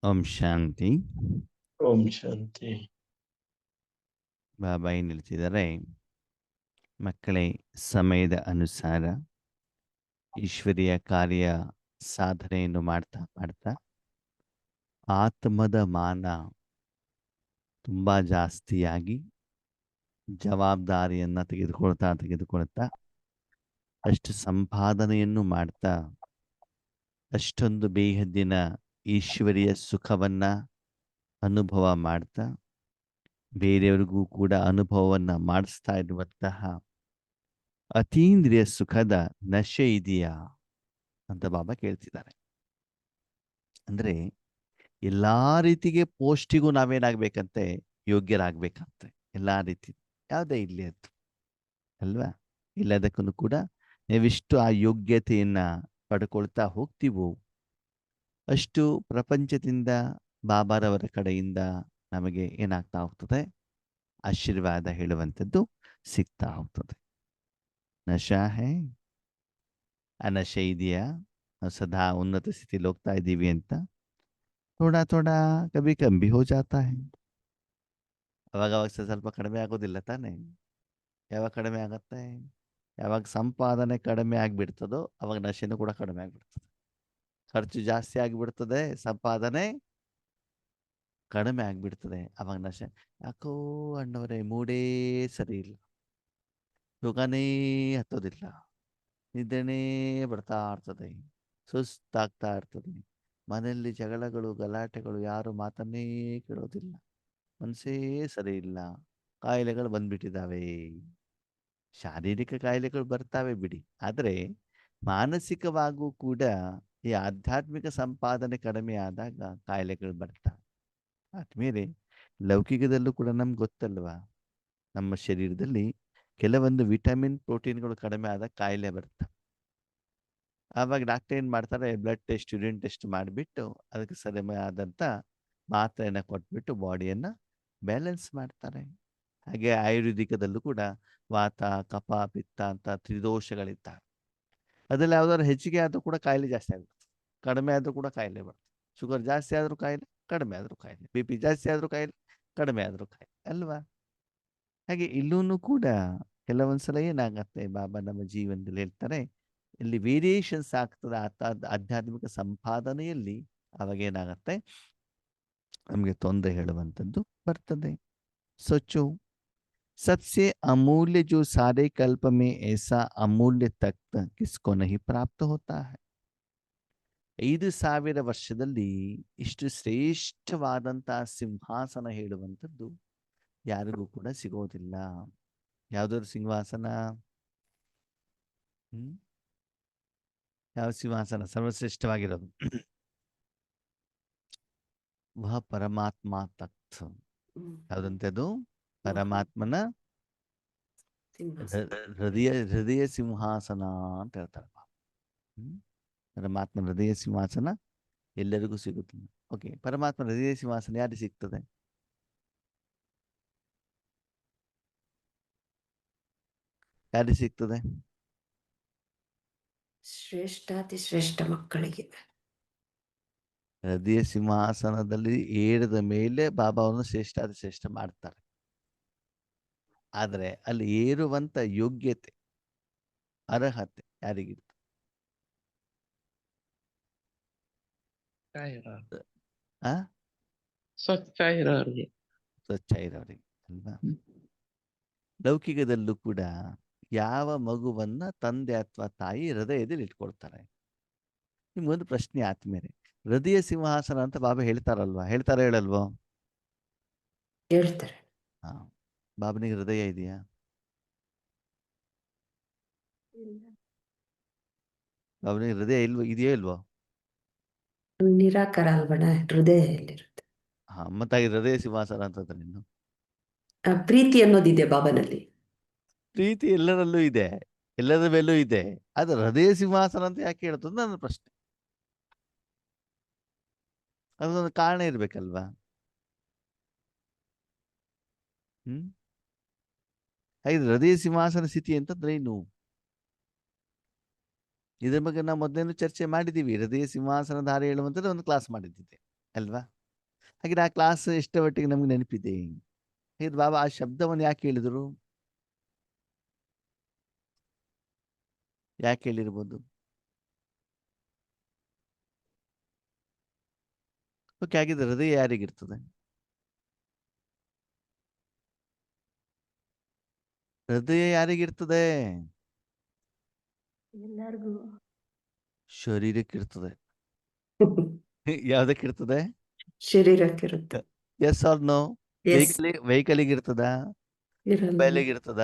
ಓಂ ಶಾಂತಿ. ಓಂ ಶಾಂತಿ. ಬಾಬಾ ಏನು ಹೇಳ್ತಿದ್ದಾರೆ, ಮಕ್ಕಳೇ, ಸಮಯದ ಅನುಸಾರ ಈಶ್ವರೀಯ ಕಾರ್ಯ ಸಾಧನೆಯನ್ನು ಮಾಡ್ತಾ ಮಾಡ್ತಾ ಆತ್ಮದ ಮಾನ ತುಂಬ ಜಾಸ್ತಿಯಾಗಿ ಜವಾಬ್ದಾರಿಯನ್ನು ತೆಗೆದುಕೊಳ್ತಾ ಅಷ್ಟು ಸಂಪಾದನೆಯನ್ನು ಮಾಡ್ತಾ ಅಷ್ಟೊಂದು ಬೇಹದ್ದಿನ ಈಶ್ವರಿಯ ಸುಖವನ್ನ ಅನುಭವ ಮಾಡ್ತಾ ಬೇರೆಯವರಿಗೂ ಕೂಡ ಅನುಭವವನ್ನು ಮಾಡಿಸ್ತಾ ಇರುವಂತಹ ಅತೀಂದ್ರಿಯ ಸುಖದ ನಶೆ ಇದೆಯಾ ಅಂತ ಬಾಬಾ ಕೇಳ್ತಿದ್ದಾರೆ. ಅಂದ್ರೆ ಎಲ್ಲಾ ರೀತಿಗೆ ಪೋಸ್ಟಿಗೂ ನಾವೇನಾಗ್ಬೇಕಂತೆ, ಯೋಗ್ಯರಾಗಬೇಕಂತೆ. ಎಲ್ಲಾ ರೀತಿ ಯಾವುದೇ ಇಲ್ಲಿ ಅದು ಅಲ್ವಾ, ಎಲ್ಲದಕ್ಕೂ ಕೂಡ ನಾವಿಷ್ಟು ಆ ಯೋಗ್ಯತೆಯನ್ನ ಪಡ್ಕೊಳ್ತಾ ಹೋಗ್ತೀವೋ ಅಷ್ಟು ಪ್ರಪಂಚದಿಂದ ಬಾಬಾರವರ ಕಡೆಯಿಂದ ನಮಗೆ ಏನಾಗ್ತಾ ಹೋಗ್ತದೆ, ಆಶೀರ್ವಾದ ಹೇಳುವಂಥದ್ದು ಸಿಗ್ತಾ ಹೋಗ್ತದೆ. ನಶಾ ಹೇ, ಆ ನಶೆ ಇದೆಯಾ, ನಾವು ಸದಾ ಉನ್ನತ ಸ್ಥಿತಿಲಿ ಹೋಗ್ತಾ ಇದ್ದೀವಿ ಅಂತ. ಥೋಡಾ ಥೋಡಾ ಕಭಿ ಕಮ್ಮಿ ಹೋ ಜಾತಾ ಹೈ, ಅವಾಗ ಸ್ವಲ್ಪ ಕಡಿಮೆ ಆಗೋದಿಲ್ಲ ತಾನೆ. ಯಾವಾಗ ಕಡಿಮೆ ಆಗತ್ತೆ, ಯಾವಾಗ ಸಂಪಾದನೆ ಕಡಿಮೆ ಆಗಿಬಿಡ್ತದೋ ಅವಾಗ ನಶೆನೂ ಕೂಡ ಕಡಿಮೆ ಆಗಿಬಿಡ್ತದೆ. ಖರ್ಚು ಜಾಸ್ತಿ ಆಗಿಬಿಡ್ತದೆ, ಸಂಪಾದನೆ ಕಡಿಮೆ ಆಗಿಬಿಡ್ತದೆ, ಅವಾಗ ನಶೆ. ಯಾಕೋ ಅಣ್ಣವರೇ ಮೂಡೇ ಸರಿ ಇಲ್ಲ, ಯೋಗನೇ ಹತ್ತೋದಿಲ್ಲ, ನಿದ್ದೆನೇ ಬರ್ತಾ ಇರ್ತದೆ, ಸುಸ್ತಾಗ್ತಾ ಇರ್ತದೆ, ಮನೆಯಲ್ಲಿ ಜಗಳಗಳು ಗಲಾಟೆಗಳು, ಯಾರು ಮಾತನ್ನೇ ಕೇಳೋದಿಲ್ಲ, ಮನಸ್ಸೇ ಸರಿ ಇಲ್ಲ, ಕಾಯಿಲೆಗಳು ಬಂದ್ಬಿಟ್ಟಿದ್ದಾವೆ. ಶಾರೀರಿಕ ಕಾಯಿಲೆಗಳು ಬರ್ತಾವೆ ಬಿಡಿ, ಆದರೆ ಮಾನಸಿಕವಾಗೂ ಕೂಡ ಈ ಆಧ್ಯಾತ್ಮಿಕ ಸಂಪಾದನೆ ಕಡಿಮೆ ಆದಾಗ ಕಾಯಿಲೆಗಳು ಬರ್ತವೆ. ಆದ್ಮೇಲೆ ಲೌಕಿಕದಲ್ಲೂ ಕೂಡ ನಮ್ಗೆ ಗೊತ್ತಲ್ವಾ, ನಮ್ಮ ಶರೀರದಲ್ಲಿ ಕೆಲವೊಂದು ವಿಟಮಿನ್ ಪ್ರೋಟೀನ್ಗಳು ಕಡಿಮೆ ಆದಾಗ ಕಾಯಿಲೆ ಬರ್ತವೆ. ಆವಾಗ ಡಾಕ್ಟರ್ ಏನು ಮಾಡ್ತಾರೆ, ಬ್ಲಡ್ ಟೆಸ್ಟ್ ಯೂರಿನ್ ಟೆಸ್ಟ್ ಮಾಡಿಬಿಟ್ಟು ಅದಕ್ಕೆ ಸರಿಯಾದಂಥ ಮಾತ್ರೆಯನ್ನು ಕೊಟ್ಬಿಟ್ಟು ಬಾಡಿಯನ್ನು ಬ್ಯಾಲೆನ್ಸ್ ಮಾಡ್ತಾರೆ. ಹಾಗೆ ಆಯುರ್ವೇದಿಕದಲ್ಲೂ ಕೂಡ ವಾತ ಕಫ ಪಿತ್ತ ಅಂತ ತ್ರಿದೋಷಗಳಿದ್ದಾವೆ. ಅದರಲ್ಲಿ ಯಾವ್ದಾದ್ರು ಹೆಚ್ಚಿಗೆ ಆದರೂ ಕೂಡ ಕಾಯಿಲೆ ಜಾಸ್ತಿ ಆಗುತ್ತೆ, ಕಡಿಮೆ ಆದರೂ ಕೂಡ ಕಾಯಿಲೆ ಬರುತ್ತೆ. ಶುಗರ್ ಜಾಸ್ತಿ ಆದರೂ ಕಾಯಿಲೆ, ಕಡಿಮೆ ಆದರೂ ಕಾಯಿಲೆ, ಬಿ ಪಿ ಜಾಸ್ತಿ ಆದರೂ ಕಾಯಿಲೆ, ಕಡಿಮೆ ಆದರೂ ಕಾಯಿಲೆ ಅಲ್ವಾ. ಹಾಗೆ ಇಲ್ಲೂ ಕೂಡ ಕೆಲವೊಂದ್ಸಲ ಏನಾಗತ್ತೆ, ಬಾಬಾ ನಮ್ಮ ಜೀವನದಲ್ಲಿ ಹೇಳ್ತಾರೆ, ಇಲ್ಲಿ ವೇರಿಯೇಷನ್ಸ್ ಆಗ್ತದೆ ಆಧ್ಯಾತ್ಮಿಕ ಸಂಪಾದನೆಯಲ್ಲಿ. ಅವಾಗ ಏನಾಗತ್ತೆ, ನಮಗೆ ತೊಂದರೆ ಹೇಳುವಂಥದ್ದು ಬರ್ತದೆ. ಸೊಚ್ಚು सबसे अमूल्य जो सारे कल्प में ऐसा अमूल्य तख्त किसको नहीं प्राप्त होता है. 5,000 ವರ್ಷದಲ್ಲಿ ಇಷ್ಟು ಶ್ರೇಷ್ಠವಾದಂತಹ ಸಿಂಹಾಸನ ಹೇಳುವಂಥದ್ದು ಯಾರಿಗೂ ಕೂಡ ಸಿಗೋದಿಲ್ಲ. ಯಾವ್ದಾದ್ರು ಸಿಂಹಾಸನ, ಯಾವ ಸಿಂಹಾಸನ ಸರ್ವಶ್ರೇಷ್ಠವಾಗಿರೋದು? ವಹ ಪರಮಾತ್ಮ ತಖ್ತ್. ಯಾವ್ದಂತದು? ಪರಮಾತ್ಮನ ಹೃದಯ ಸಿಂಹಾಸನ ಅಂತ ಹೇಳ್ತಾರೆ. ಪರಮಾತ್ಮ ಹೃದಯ ಸಿಂಹಾಸನ ಎಲ್ಲರಿಗೂ ಸಿಗುತ್ತಿಲ್ಲ. ಓಕೆ, ಪರಮಾತ್ಮ ಹೃದಯ ಸಿಂಹಾಸನ ಯಾರಿಗೆ ಸಿಗ್ತದೆ? ಯಾರಿಗೆ ಸಿಗ್ತದೆ? ಶ್ರೇಷ್ಠಾತಿ ಶ್ರೇಷ್ಠ ಮಕ್ಕಳಿಗೆ. ಹೃದಯ ಸಿಂಹಾಸನದಲ್ಲಿ ಏರಿದ ಮೇಲೆ ಬಾಬಾವನ್ನು ಶ್ರೇಷ್ಠಾತಿ ಶ್ರೇಷ್ಠ ಮಾಡ್ತಾರೆ. ಆದರೆ ಅಲ್ಲಿ ಏರುವಂತ ಯೋಗ್ಯತೆ, ಅರ್ಹತೆ ಯಾರಿಗಿತ್ತು? ಸ್ವಚ್ಛ ಇರೋರಿಗೆ ಸ್ವಚ್ಛ ಇರೋರಿಗೆ ಅಲ್ವಾ. ಲೌಕಿಕದಲ್ಲೂ ಕೂಡ ಯಾವ ಮಗುವನ್ನ ತಂದೆ ಅಥವಾ ತಾಯಿ ಹೃದಯದಲ್ಲಿ ಇಟ್ಕೊಳ್ತಾರೆ. ನಿಮ್ಗೊಂದು ಪ್ರಶ್ನೆ ಆದ್ಮೇಲೆ, ಹೃದಯ ಸಿಂಹಾಸನ ಅಂತ ಬಾಬಾ ಹೇಳ್ತಾರಲ್ವಾ, ಹೇಳ್ತಾರ ಹೇಳಲ್ವೋ? ಹೇಳ್ತಾರೆ. ಹಾ, ಬಾಬನಿಗೆ ಹೃದಯ ಇದೆಯಾ? ಬಾಬನಿಗೆ ಹೃದಯ ಇದೆಯೋ ಇಲ್ವೋ? ನಿರಾಕಾರ ಅಲ್ವಣ, ಹೃದಯ ಎಲ್ಲಿರುತ್ತೆ? ಹಾ, ಮತ್ತಾಗಿ ಹೃದಯ ಸಿಂಹಾಸನ ಅಂತಂದ್ರೆ ಇನ್ನು ಪ್ರೀತಿ ಅನ್ನೋದಿದೆ ಬಾಬನಲ್ಲಿ. ಪ್ರೀತಿ ಎಲ್ಲರಲ್ಲೂ ಇದೆ, ಎಲ್ಲರ ಮೇಲೂ ಇದೆ. ಆದ್ರೆ ಹೃದಯ ಸಿಂಹಾಸನ ಅಂತ ಯಾಕೆ ಹೇಳ್ತದೆ ನನ್ನ ಪ್ರಶ್ನೆ. ಅದೊಂದು ಕಾರಣ ಇರ್ಬೇಕಲ್ವಾ? ಹಾಗೆ ಹೃದಯ ಸಿಂಹಾಸನ ಸ್ಥಿತಿ ಅಂತಂದ್ರೆ ಏನು? ಇದ್ರ ಬಗ್ಗೆ ನಾವು ಮೊದಲೇನು ಚರ್ಚೆ ಮಾಡಿದ್ದೀವಿ. ಹೃದಯ ಸಿಂಹಾಸನಧಾರಿ ಹೇಳುವಂಥದ್ದು ಒಂದು ಕ್ಲಾಸ್ ಮಾಡಿದ್ದಿದೆ ಅಲ್ವಾ? ಹಾಗೆ ಆ ಕ್ಲಾಸ್ ಎಷ್ಟೋ ಮಟ್ಟಿಗೆ ನಮ್ಗೆ ನೆನಪಿದೆ. ಹಾಗಿದ್ರೆ ಬಾಬಾ ಆ ಶಬ್ದವನ್ನು ಯಾಕೆ ಹೇಳಿದ್ರು? ಯಾಕೆ ಹೇಳಿರ್ಬೋದು? ಓಕೆ, ಹಾಗಿದ್ರೆ ಹೃದಯ ಯಾರಿಗಿರ್ತದೆ? ಹೃದಯ ಯಾರಿಗಿರ್ತದೆ? ಎಲ್ಲರಿಗೂ ಶರೀರಕ್ಕಿರ್ತದೆ. ಯಾವ್ದಕ್ಕಿರ್ತದೆ? ಶರೀರಕ್ಕಿರುತ್ತೆ. Yes or no? ಎಸ್, ವೆಹಿಕಲ್ಗೆ ಇರ್ತದ, ಇರಲ್ಲ. ಮೊಬೈಲಿಗೆ ಇರ್ತದ,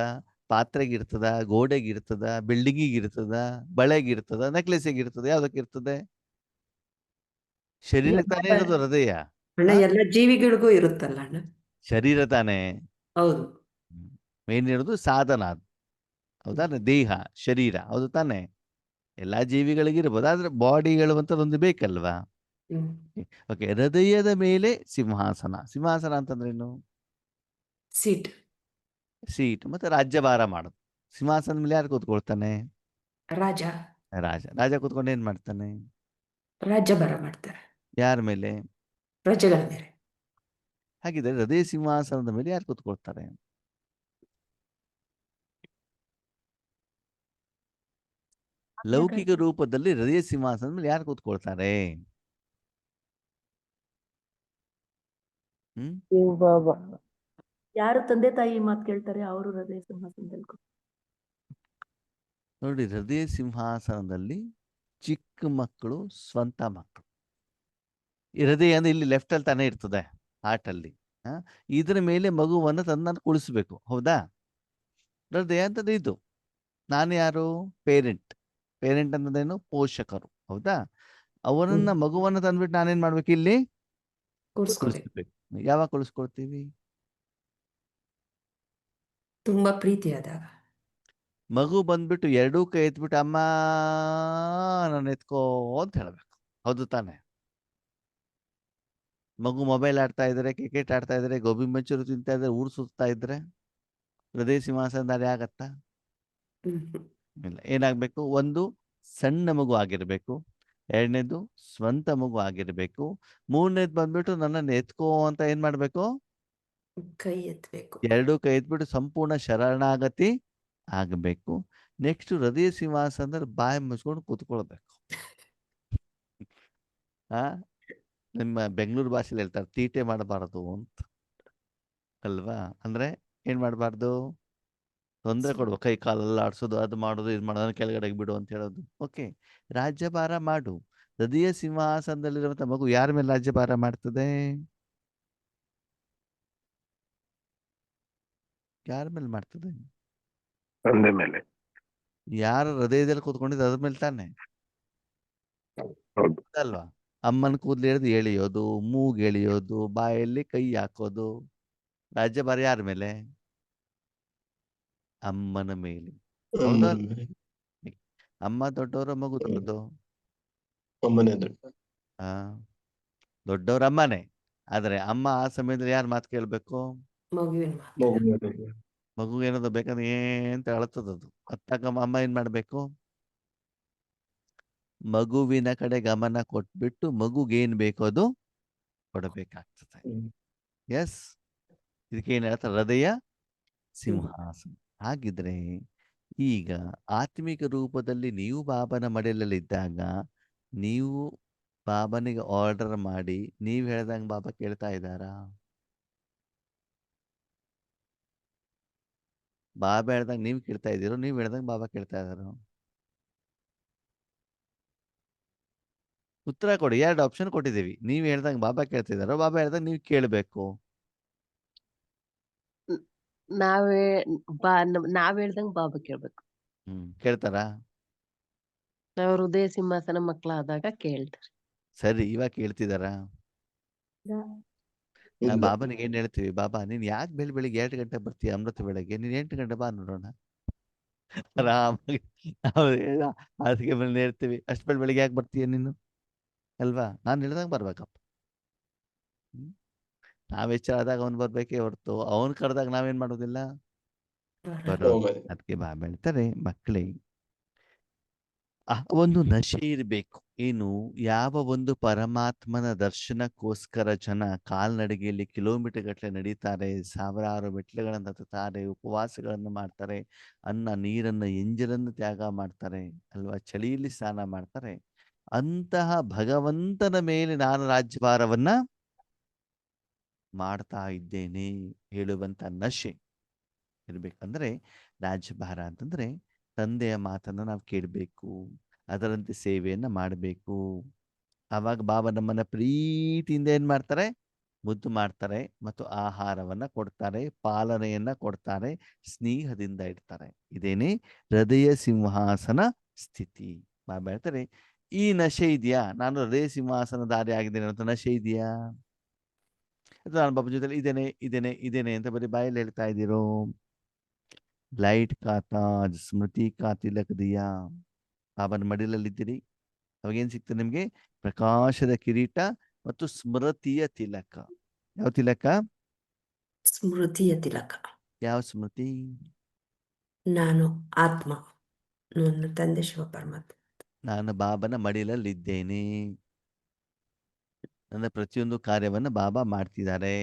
ಪಾತ್ರೆಗೆ ಇರ್ತದ, ಗೋಡೆಗೆ ಇರ್ತದ, ಬಿಲ್ಡಿಂಗಿಗೆ ಇರ್ತದ, ಬಳೆಗೆ ಇರ್ತದ, ನೆಕ್ಲೆಸಿಗೆ ಇರ್ತದ, ಯಾವ್ದಕ್ಕೆ ಇರ್ತದೆ? ಶರೀರಕ್ಕೆ ತಾನೇ ಇರೋದು ಹೃದಯ. ಅಣ್ಣ ಹಾ? ಎಲ್ಲ ಜೀವಿಗಳಿಗೂ ಇರುತ್ತಲ್ಲ ಅಣ್ಣ. ಶರೀರ ತಾನೇ ಹೌದು. ಮೇನ್ ಇರೋದು ಸಾಧನ ಅದು. ಹೌದಾ? ದೇಹ, ಶರೀರ, ಹೌದು ತಾನೆ? ಎಲ್ಲಾ ಜೀವಿಗಳಿಗೆ ಇರ್ಬೋದು, ಆದ್ರೆ ಬಾಡಿ ಹೇಳುವಂಥದ್ದು ಒಂದು ಬೇಕಲ್ವಾ? ಹ್ಮ್. ಓಕೆ, ಹೃದಯದ ಮೇಲೆ ಸಿಂಹಾಸನ. ಸಿಂಹಾಸನ ಅಂತಂದ್ರೇನು? ಸೀಟ್. ಸೀಟ್. ಮತ್ತೆ ರಾಜ್ಯಭಾರ ಮಾಡೋದು. ಸಿಂಹಾಸನದ ಮೇಲೆ ಯಾರು ಕೂತ್ಕೊಳ್ತಾನೆ? ರಾಜ. ರಾಜ. ರಾಜ ಕೂತ್ಕೊಂಡು ಏನ್ ಮಾಡ್ತಾನೆ? ರಾಜ್ಯಭಾರ ಮಾಡ್ತಾರೆ ಯಾರ ಮೇಲೆ? ಪ್ರಜೆಗಳ ಮೇಲೆ. ಹಾಗಿದ್ರೆ ಹೃದಯ ಸಿಂಹಾಸನದ ಮೇಲೆ ಯಾರು ಕೂತ್ಕೊಳ್ತಾರೆ? ಲೌಕಿಕ ರೂಪದಲ್ಲಿ ಹೃದಯ ಸಿಂಹಾಸನದ ಮೇಲೆ ಯಾರು ಕೂತ್ಕೊಳ್ತಾರೆ? ಬಾಬಾ ಯಾರು ತಂದೆ ತಾಯಿ ಮಾತು ಕೇಳ್ತಾರೆ ಅವರು ಹೃದಯ ಸಿಂಹಾಸನದಲ್ಲಿ ನೋಡಿ, ಹೃದಯ ಸಿಂಹಾಸನದಲ್ಲಿ ಚಿಕ್ಕ ಮಕ್ಕಳು, ಸ್ವಂತ ಮಕ್ಕಳು. ಈ ಹೃದಯ ಅಂದ್ರೆ ಇಲ್ಲಿ ಲೆಫ್ಟ್ ಅಲ್ಲಿ ತಾನೇ ಇರ್ತದೆ, ಹಾರ್ಟ್ ಅಲ್ಲಿ. ಇದ್ರ ಮೇಲೆ ಮಗುವನ್ನು ತಂದು ಕುಳಿಸ್ಬೇಕು, ಹೌದಾ? ಹೃದಯ ಅಂತದ್ದು ಇದು. ನಾನು ಯಾರು? ಪೇರೆಂಟ್. ಪೇರೆಂಟ್ ಅನ್ನೋದೇನು? ಪೋಷಕರು, ಹೌದಾ? ಅವರನ್ನ ಮಗುವನ್ನ ತಂದ್ಬಿಟ್ಟು ನಾನೇನ್ ಮಾಡ್ಬೇಕು? ಇಲ್ಲಿ ಕೂರಿಸ್ಕೊಬೇಕು. ಕುಳಿಸ್ಬೇಕು. ಯಾವಾಗ ಕುಳಿಸ್ಕೊಳ್ತೀವಿ? ತುಂಬಾ ಪ್ರೀತಿ ಆದಾಗ. ಮಗು ಬಂದ್ಬಿಟ್ಟು ಎರಡೂ ಕೈ ಎತ್ಬಿಟ್ಟು ಅಮ್ಮ ನಾನು ಎತ್ಕೋ ಅಂತ ಹೇಳ್ಬೇಕು, ಹೌದು ತಾನೆ? ಮಗು ಮೊಬೈಲ್ ಆಡ್ತಾ ಇದ್ರೆ, ಕ್ರಿಕೆಟ್ ಆಡ್ತಾ ಇದ್ರೆ, ಗೋಬಿ ಮಂಚೂರಿ ತಿಂತಾ ಇದ್ರೆ, ಊರು ಸುತ್ತಾ ಇದ್ರೆ ಹೃದಯ ಸಿಂಹಾಸನದಲ್ಲಿ ಆಗತ್ತಾ? ಇಲ್ಲ. ಏನಾಗ್ಬೇಕು? ಒಂದು ಸಣ್ಣ ಮಗು ಆಗಿರ್ಬೇಕು, ಎರಡನೇದು ಸ್ವಂತ ಮಗು ಆಗಿರ್ಬೇಕು, ಮೂರನೇದು ಬಂದ್ಬಿಟ್ಟು ನನ್ನನ್ನು ಎತ್ಕೋ ಅಂತ ಏನ್ ಮಾಡ್ಬೇಕು? ಕೈ ಎತ್ತಬೇಕು. ಎರಡೂ ಕೈ ಎತ್ಬಿಟ್ಟು ಸಂಪೂರ್ಣ ಶರಣಾಗತಿ ಆಗಬೇಕು. ನೆಕ್ಸ್ಟ್ ಹೃದಯ ಸಿಂಹಾಸನದಲ್ಲಿ ಬಾಯಿ ಮುಚ್ಕೊಂಡು ಕೂತ್ಕೊಳ್ಬೇಕು. ಆ ನಿಮ್ಮ ಬೆಂಗಳೂರು ಭಾಷೆಯಲ್ಲಿ ಹೇಳ್ತಾರೆ ತೀಟೆ ಮಾಡಬಾರದು ಅಂತ, ಅಲ್ವಾ? ಅಂದ್ರೆ ಏನ್ ಮಾಡಬಾರ್ದು? ತೊಂದರೆ ಕೊಡುವ, ಕೈ ಕಾಲೆಲ್ಲ ಆಡ್ಸೋದು, ಅದು ಮಾಡೋದು, ಇದು ಮಾಡೋದು, ಕೆಳಗಡೆಗೆ ಬಿಡು ಅಂತ ಹೇಳೋದು. ಓಕೆ, ರಾಜ್ಯಭಾರ ಮಾಡು. ಹೃದಯ ಸಿಂಹಾಸನದಲ್ಲಿರುವಂತ ಮಗು ಯಾರ ಮೇಲೆ ರಾಜ್ಯಭಾರ ಮಾಡ್ತದೆ? ಯಾರ ಮೇಲೆ ಮಾಡ್ತದೆ? ತಂದೆ ಮೇಲೆ. ಯಾರ ಹೃದಯದಲ್ಲಿ ಕೂತ್ಕೊಂಡಿದ್ದು ಅದ್ರ ಮೇಲೆ ತಾನೆ, ಹೌದು. ಅಲ್ವಾ? ಅಮ್ಮನ ಕೂದಲು ಹಿಡಿದು ಎಳೆಯೋದು, ಮೂಗು ಎಳೆಯೋದು, ಬಾಯಲ್ಲಿ ಕೈ ಹಾಕೋದು, ರಾಜ್ಯಭಾರ ಯಾರ ಮೇಲೆ? ಅಮ್ಮನ ಮೇಲೆ, ಹೌದಾ? ಅಮ್ಮ ದೊಡ್ಡವರ, ಮಗು ದೊಡ್ಡದು? ಅಮ್ಮನೇ ದೊಡ್ಡ. ಆ ದೊಡ್ಡವ್ರ ಅಮ್ಮನೇ. ಆದ್ರೆ ಅಮ್ಮ ಆ ಸಮಯದಲ್ಲಿ ಯಾರು ಮಾತು ಕೇಳ್ಬೇಕು? ಮಗುವಿನ ಮಾತು. ಮಗುವಿನ ದೊಡ್ಡ. ಮಗು ಏನದು ಬೇಕಂದ್ರೆ ಏಂತ ಅಳತದದು. ಅತ್ತಾಗ ಅಮ್ಮ ಏನ್ ಮಾಡ್ಬೇಕು? ಮಗುವಿನ ಕಡೆ ಗಮನ ಕೊಟ್ಬಿಟ್ಟು ಮಗುಗೇನ್ ಬೇಕೋ ಅದು ಕೊಡಬೇಕಾಗ್ತದೆ. ಎಸ್, ಇದಕ್ಕೆ ಏನ್ ಹೇಳ್ತಾರೆ? ಹೃದಯ ಸಿಂಹಾಸನ. ಹಾಗಿದ್ರೆ ಈಗ ಆತ್ಮಿಕ ರೂಪದಲ್ಲಿ ನೀವು ಬಾಬನ ಮಡಿಲಲ್ಲಿದ್ದಾಗ ನೀವು ಬಾಬನಿಗೆ ಆರ್ಡರ್ ಮಾಡಿ ನೀವ್ ಹೇಳ್ದಂಗೆ ಬಾಬಾ ಕೇಳ್ತಾ ಇದ್ದಾರಾ? ಬಾಬಾ ಹೇಳ್ದಂಗೆ ನೀವು ಕೇಳ್ತಾ ಇದ್ದೀರೋ, ನೀವ್ ಹೇಳ್ದಂಗೆ ಬಾಬಾ ಕೇಳ್ತಾ ಇದ್ದಾರೋ? ಉತ್ತರ ಕೊಡಿ. 2 ಆಪ್ಷನ್ ಕೊಟ್ಟಿದ್ದೀವಿ. ನೀವ್ ಹೇಳ್ದಂಗೆ ಬಾಬಾ ಕೇಳ್ತಿದಾರೋ, ಬಾಬಾ ಹೇಳ್ದಂಗೆ ನೀವು ಕೇಳಬೇಕು? ನಾವೇ ನಾವ್ ಹೇಳ್ದಂಗ್ ಬಾಬಾ ಕೇಳ್ಬೇಕು. ಕೇಳ್ತಾರಾ? ನಾವ್ ಹೃದಯ ಸಿಂಹಾಸನ ಮಕ್ಕಳಾದಾಗ ಕೇಳ್ತಾರೆ. ಸರಿ, ಇವಾಗ ಕೇಳ್ತಿದಾರಾ? ಇಲ್ಲ. ಬಾಬನಿಗೆ ಏನ್ ಹೇಳ್ತೀವಿ? ಬಾಬಾ ನೀನ್ ಯಾಕೆ ಬೆಳಿಗ್ಗೆ 2 ಗಂಟೆ ಬರ್ತೀಯ ಅಮೃತ ಬೆಳಗ್ಗೆ? ನೀನ್ 8 ಗಂಟೆ ಬಾ ನೋಡೋಣ. ಆರಾಮಾಗಿ ಅದಕ್ಕೆ ಬಂದು ಹೇಳ್ತೀವಿ, ಅಷ್ಟು ಬೆಳಿಗ್ಗೆ ಯಾಕೆ ಬರ್ತೀಯ ನೀನು? ಅಲ್ವಾ? ನಾನು ಹೇಳ್ದಂಗೆ ಬರ್ಬೇಕಪ್ಪ. ನಾವ್ ಎಚ್ಚರ ಆದಾಗ ಅವ್ನು ಬರ್ಬೇಕೇ ಹೊರತು ಅವನ್ ಕರೆದಾಗ ನಾವೇನ್ ಮಾಡೋದಿಲ್ಲ, ಬರೋದು. ಅದಕ್ಕೆ ಬಾಬಾ ಹೇಳ್ತಾರೆ, ಮಕ್ಕಳೇ ಒಂದು ನಶೆ ಇರಬೇಕು. ಏನು? ಯಾವ ಒಂದು ಪರಮಾತ್ಮನ ದರ್ಶನಕ್ಕೋಸ್ಕರ ಜನ ಕಾಲ್ನಡಿಗೆಯಲ್ಲಿ ಕಿಲೋಮೀಟರ್ ಗಟ್ಟಲೆ ನಡೀತಾರೆ, ಸಾವಿರಾರು ಮೆಟ್ಲುಗಳನ್ನು ಹತ್ತುತ್ತಾರೆ, ಉಪವಾಸಗಳನ್ನು ಮಾಡ್ತಾರೆ, ಅನ್ನ ನೀರನ್ನು ಎಂಜಲನ್ನು ತ್ಯಾಗ ಮಾಡ್ತಾರೆ ಅಲ್ವಾ, ಚಳಿಯಲ್ಲಿ ಸ್ನಾನ ಮಾಡ್ತಾರೆ. ಅಂತಹ ಭಗವಂತನ ಮೇಲೆ ನಾನು ರಾಜ್ಯಭಾರವನ್ನ ಮಾಡ್ತಾ ಇದ್ದೇನೆ ಹೇಳುವಂತ ನಶೆ ಇರ್ಬೇಕಂದ್ರೆ, ರಾಜ್ಯಭಾರ ಅಂತಂದ್ರೆ ತಂದೆಯ ಮಾತನ್ನ ನಾವು ಕೇಳಬೇಕು, ಅದರಂತೆ ಸೇವೆಯನ್ನ ಮಾಡಬೇಕು. ಆವಾಗ ಬಾಬಾ ನಮ್ಮನ್ನ ಪ್ರೀತಿಯಿಂದ ಏನ್ ಮಾಡ್ತಾರೆ? ಮುದ್ದು ಮಾಡ್ತಾರೆ ಮತ್ತು ಆಹಾರವನ್ನ ಕೊಡ್ತಾರೆ, ಪಾಲನೆಯನ್ನ ಕೊಡ್ತಾರೆ, ಸ್ನೇಹದಿಂದ ಇಡ್ತಾರೆ. ಇದೇನೇ ಹೃದಯ ಸಿಂಹಾಸನ ಸ್ಥಿತಿ. ಬಾಬಾ ಹೇಳ್ತಾರೆ, ಈ ನಶೆ ಇದೆಯಾ? ನಾನು ಹೃದಯ ಸಿಂಹಾಸನಧಾರಿ ಆಗಿದ್ದೇನೆ ಅಂತ ನಶೆ ಇದೆಯಾ? ಅಥವಾ ನಾನು ಬಾಬಾ ಜೊತೆ ಇದೇನೆ ಅಂತ ಬರೀ ಬಾಯಲ್ಲಿ ಹೇಳ್ತಾ ಇದ್ದೀರೋ? ಲೈಟ್ ಕಾ ತಾಜ್ ಸ್ಮೃತಿ ಕಾ ತಿಲಕ್ ದಿಯಾ. ಬಾಬನ ಮಡಿಲಲ್ಲಿದ್ದೀರಿ, ಅವಾಗೇನ್ ಸಿಗ್ತದೆ ನಿಮ್ಗೆ? ಪ್ರಕಾಶದ ಕಿರೀಟ ಮತ್ತು ಸ್ಮೃತಿಯ ತಿಲಕ. ಯಾವ ತಿಲಕ? ಸ್ಮೃತಿಯ ತಿಲಕ. ಯಾವ ಸ್ಮೃತಿ? ನಾನು ಆತ್ಮ, ನನ್ನ ತಂದೆ ಶಿವ ಪರಮಾತ್ಮ. ನಾನು ಬಾಬನ ಮಡಿಲಲ್ಲಿದ್ದೇನೆ. ನನ್ನ ಪ್ರತಿಯೊಂದು ಕಾರ್ಯವನ್ನ ಬಾಬಾ ಮಾಡ್ತಿದ್ದಾರೆ.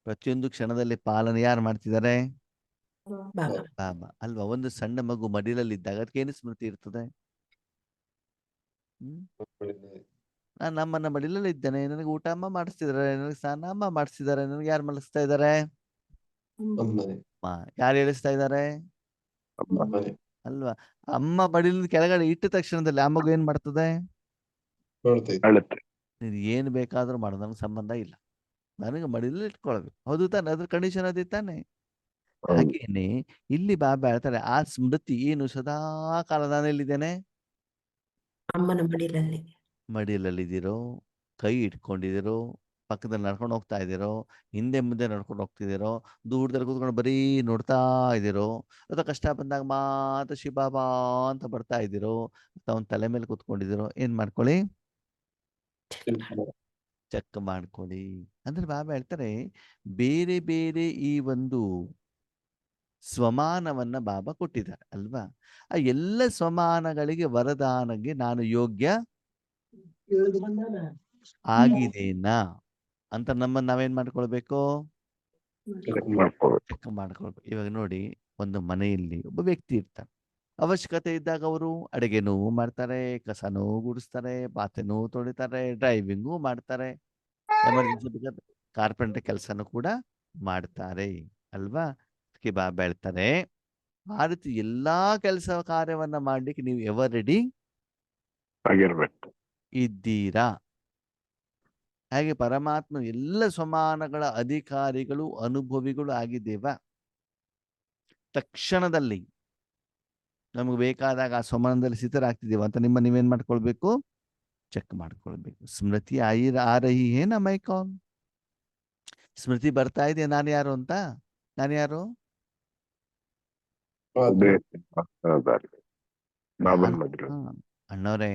ಪ್ರತಿಯೊಂದು ಕ್ಷಣದಲ್ಲಿ ಪಾಲನೆ ಯಾರು ಮಾಡ್ತಿದ್ದಾರೆ? ಬಾಬಾ. ಬಾಬಾ ಅಲ್ವಾ. ಒಂದು ಸಣ್ಣ ಮಗು ಮಡಿಲಲ್ಲಿದ್ದಾಗ ಅದಕ್ಕೇನು ಸ್ಮೃತಿ ಇರ್ತದೆ? ನಾನು ನಮ್ಮನ್ನ ಮಡಿಲಲ್ಲಿ ಇದ್ದೇನೆ, ನನಗೆ ಊಟ ಅಮ್ಮ ಮಾಡಿಸ್ತಿದ್ದಾರೆ, ನನಗೆ ಸ್ನಾನ ಅಮ್ಮ ಮಾಡಿಸ್ತಿದ್ದಾರೆ, ನನಗೆ ಯಾರು ಮಲಗಿಸ್ತಾ ಇದ್ದಾರೆ? ಅಮ್ಮ. ಯಾರು ಹೇಳಿಸ್ತಾ ಇದ್ದಾರೆ? ಅಲ್ವಾ. ಅಮ್ಮ ಮಡಿಲಿನ ಕೆಳಗಡೆ ಇಟ್ಟ ತಕ್ಷಣದಲ್ಲಿ ಆ ಮಗು ಏನ್ ಮಾಡ್ತದೆ? ಅಳುತ್ತೆ. ನೀನು ಏನು ಬೇಕಾದ್ರೂ ಮಾಡು, ನನಗೆ ಸಂಬಂಧ ಇಲ್ಲ, ನನಗೆ ಮಡಿಲಲ್ಲಿ ಇಟ್ಕೊಳ್ಬೇಕು. ಹೌದು ತಾನೆ? ಅದ್ರ ಕಂಡೀಷನ್ ಅದೇ ತಾನೆ? ಹಾಗೇನೆ ಇಲ್ಲಿ ಬಾಬಾ ಹೇಳ್ತಾರೆ, ಆ ಸ್ಮೃತಿ ಏನು? ಸದಾ ಕಾಲ ನಾನು ಎಲ್ಲಿದ್ದೇನೆ? ಅಮ್ಮನ ಮಡಿಲಲ್ಲಿ. ಮಡಿಲಲ್ಲಿದ್ದೀರೋ, ಕೈ ಇಟ್ಕೊಂಡಿದ್ದೀರೋ, ಪಕ್ಕದಲ್ಲಿ ನಡ್ಕೊಂಡು ಹೋಗ್ತಾ ಇದ್ದೀರೋ, ಹಿಂದೆ ಮುಂದೆ ನಡ್ಕೊಂಡು ಹೋಗ್ತಿದ್ದೀರೋ, ದೂರದಲ್ಲಿ ಕೂತ್ಕೊಂಡು ಬರೀ ನೋಡ್ತಾ ಇದ್ದೀರೋ, ಅಥವಾ ಕಷ್ಟ ಬಂದಾಗ ಮಾತ್ರ ಶಿಬಾಬಾ ಅಂತ ಬರ್ತಾ ಇದ್ದೀರೋ, ಅಥವಾ ಅವನ ತಲೆ ಮೇಲೆ ಕೂತ್ಕೊಂಡಿದ್ದೀರೋ, ಏನ್ ಮಾಡ್ಕೊಳ್ಳಿ? ಚೆಕ್ ಮಾಡ್ಕೊಳ್ಳಿ. ಅಂದ್ರೆ ಬಾಬಾ ಹೇಳ್ತಾರೆ, ಬೇರೆ ಬೇರೆ ಈ ಒಂದು ಸ್ವಮಾನವನ್ನ ಬಾಬಾ ಕೊಟ್ಟಿದ್ದಾರೆ ಅಲ್ವಾ. ಆ ಎಲ್ಲ ಸ್ವಮಾನಗಳಿಗೆ ವರದಾನಗೆ ನಾನು ಯೋಗ್ಯ ಆಗಿದೇನಾ ಅಂತ ನಮ್ಮನ್ನ ನಾವೇನ್ ಮಾಡ್ಕೊಳ್ಬೇಕು? ಚೆಕ್ ಮಾಡ್ಕೊಳ್ಬೇಕು. ಇವಾಗ ನೋಡಿ, ಒಂದು ಮನೆಯಲ್ಲಿ ಒಬ್ಬ ವ್ಯಕ್ತಿ ಇರ್ತಾನೆ. ಅವಶ್ಯಕತೆ ಇದ್ದಾಗ ಅವರು ಅಡುಗೆನೂ ಮಾಡ್ತಾರೆ, ಕಸನೂ ಗುಡಿಸ್ತಾರೆ, ಪಾತ್ರೆನೂ ತೊಳಿತಾರೆ, ಡ್ರೈವಿಂಗೂ ಮಾಡ್ತಾರೆ, ಎಮರ್ಜೆನ್ಸಿ ಬೇಕಾದ್ರೆ ಕಾರ್ಪೆಂಟರ್ ಕೆಲಸನೂ ಕೂಡ ಮಾಡ್ತಾರೆ ಅಲ್ವಾ. ಅದಕ್ಕೆ ಬಾಬಾ ಹೇಳ್ತಾರೆ, ಆ ರೀತಿ ಎಲ್ಲಾ ಕೆಲಸ ಕಾರ್ಯವನ್ನ ಮಾಡ್ಲಿಕ್ಕೆ ನೀವು ಎವರ್ ರೆಡಿ ಆಗಿರ್ಬೇಕು. ಇದ್ದೀರಾ? ಹಾಗೆ ಪರಮಾತ್ಮ ಎಲ್ಲ ಸಮಾನಗಳ ಅಧಿಕಾರಿಗಳು, ಅನುಭವಿಗಳು ಆಗಿದ್ದೇವಾ? ತಕ್ಷಣದಲ್ಲಿ ನಮಗೆ ಬೇಕಾದಾಗ ಆ ಸಮಾನದಲ್ಲಿ ಸ್ಥಿತರಾಗ್ತಿದ್ದೇವ ಅಂತ ನೀವೇನ್ ಮಾಡ್ಕೊಳ್ಬೇಕು? ಚೆಕ್ ಮಾಡ್ಕೊಳ್ಬೇಕು. ಸ್ಮೃತಿ ಆ ರಹಿ ಹೇ ನಾ ಮೈ ಕೌನ್? ಸ್ಮೃತಿ ಬರ್ತಾ ಇದೆ ನಾನು ಯಾರು ಅಂತ. ನಾನು ಯಾರು? ಅಣ್ಣವ್ರೆ,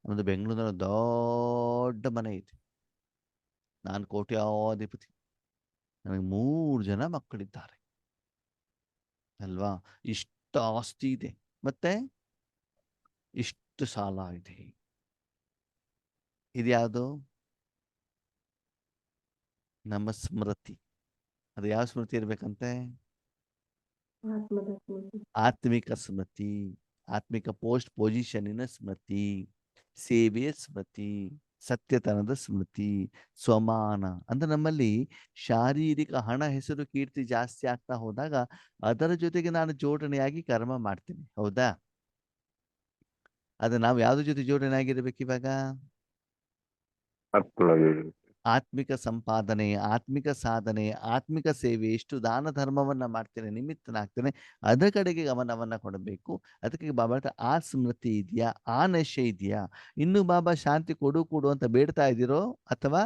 ನಮ್ದು ಬೆಂಗಳೂರಿನ ದೊಡ್ಡ ಮನೆ ಐತಿ. ನಾನು ಕೋಟ್ಯಾಧಿಪತಿ, ನನಗೆ 3 ಜನ ಮಕ್ಕಳಿದ್ದಾರೆ ಅಲ್ವಾ. ಇಷ್ಟು ಆಸ್ತಿ ಇದೆ, ಮತ್ತೆ ಇಷ್ಟು ಸಾಲ ಇದೆ. ಇದ್ಯಾವುದು? ನಮ್ಮ ಸ್ಮೃತಿ. ಅದು ಯಾವ ಸ್ಮೃತಿ ಇರ್ಬೇಕಂತೆ? ಆತ್ಮಿಕ ಸ್ಮೃತಿ, ಆತ್ಮಿಕ ಪೊಸಿಷನ್ನಿನ ಸ್ಮೃತಿ, ಸೇವೆಯ ಸ್ಮೃತಿ, ಸತ್ಯತನದ ಸ್ಮೃತಿ, ಸ್ವಮಾನ. ಅಂದ್ರೆ ನಮ್ಮಲ್ಲಿ ಶಾರೀರಿಕ ಹಣ, ಹೆಸರು, ಕೀರ್ತಿ ಜಾಸ್ತಿ ಆಗ್ತಾ ಹೋದಾಗ ಅದರ ಜೊತೆಗೆ ನಾನು ಜೋಡಣೆಯಾಗಿ ಕರ್ಮ ಮಾಡ್ತೀನಿ. ಹೌದಾ? ಅದು ನಾವು ಯಾವ್ದ್ರ ಜೊತೆ ಜೋಡಣೆ ಆಗಿರ್ಬೇಕು ಇವಾಗ? ಆತ್ಮಿಕ ಸಂಪಾದನೆ, ಆತ್ಮಿಕ ಸಾಧನೆ, ಆತ್ಮಿಕ ಸೇವೆ, ಎಷ್ಟು ದಾನ ಧರ್ಮವನ್ನ ಮಾಡ್ತೇನೆ, ನಿಮಿತ್ತನಾಗ್ತೇನೆ, ಅದರ ಕಡೆಗೆ ಗಮನವನ್ನ ಕೊಡಬೇಕು. ಅದಕ್ಕೆ ಬಾಬಾ ಆ ಸ್ಮೃತಿ ಇದೆಯಾ? ಆ ನಶೆ ಇದೆಯಾ? ಇನ್ನು ಬಾಬಾ ಶಾಂತಿ ಕೊಡು ಅಂತ ಬೇಡ್ತಾ ಇದ್ದೀರೋ ಅಥವಾ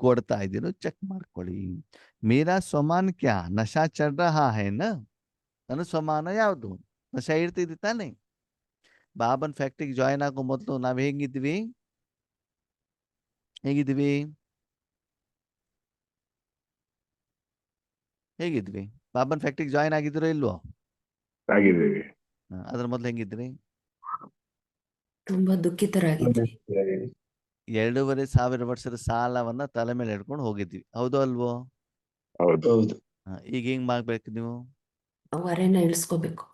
ಕೊಡ್ತಾ ಇದ್ದೀರೋ? ಚೆಕ್ ಮಾಡ್ಕೊಳ್ಳಿ. ಮೇರಾ ಸ್ವಮಾನ್ ಕ್ಯಾ ನಶಾ ಚढ़ रहा है ना? ನನ್ನ ಸ್ವಮಾನ ಯಾವುದು? ನಶಾ ಇರ್ತಿದ್ದಿ ತಾನೆ? ಬಾಬನ್ ಫ್ಯಾಕ್ಟ್ರಿಗೆ ಜಾಯಿನ್ ಆಗೋ ಮೊದಲು ನಾವ್ ಹೇಗಿದ್ವಿ? ಹೇಗಿದ್ವಿ? ಬಾಬನ್ ಫ್ಯಾಕ್ಟ್ರಿಗೆ ಜಾಯಿನ್ ಆಗಿದ್ರೋ ಇಲ್ವೋ? ಆಗಿದ್ದೀವಿ. ಅದ್ರ ಮೊದ್ಲು ಹೆಂಗಿದ್ರಿ? ತುಂಬಾ ದುಃಖಿತರಾಗಿದ್ವಿ. 2,500 ವರ್ಷದ ಸಾಲವನ್ನ ತಲೆ ಮೇಲೆ ಹಿಡ್ಕೊಂಡು ಹೋಗಿದ್ವಿ, ಹೌದು ಅಲ್ವೋ? ಹೌದು. ಈಗ ಹೆಂಗ್ ಮಾಡ್ಬೇಕು ನೀವು? ಹೊರೆನ ಇಳಿಸ್ಕೋಬೇಕು.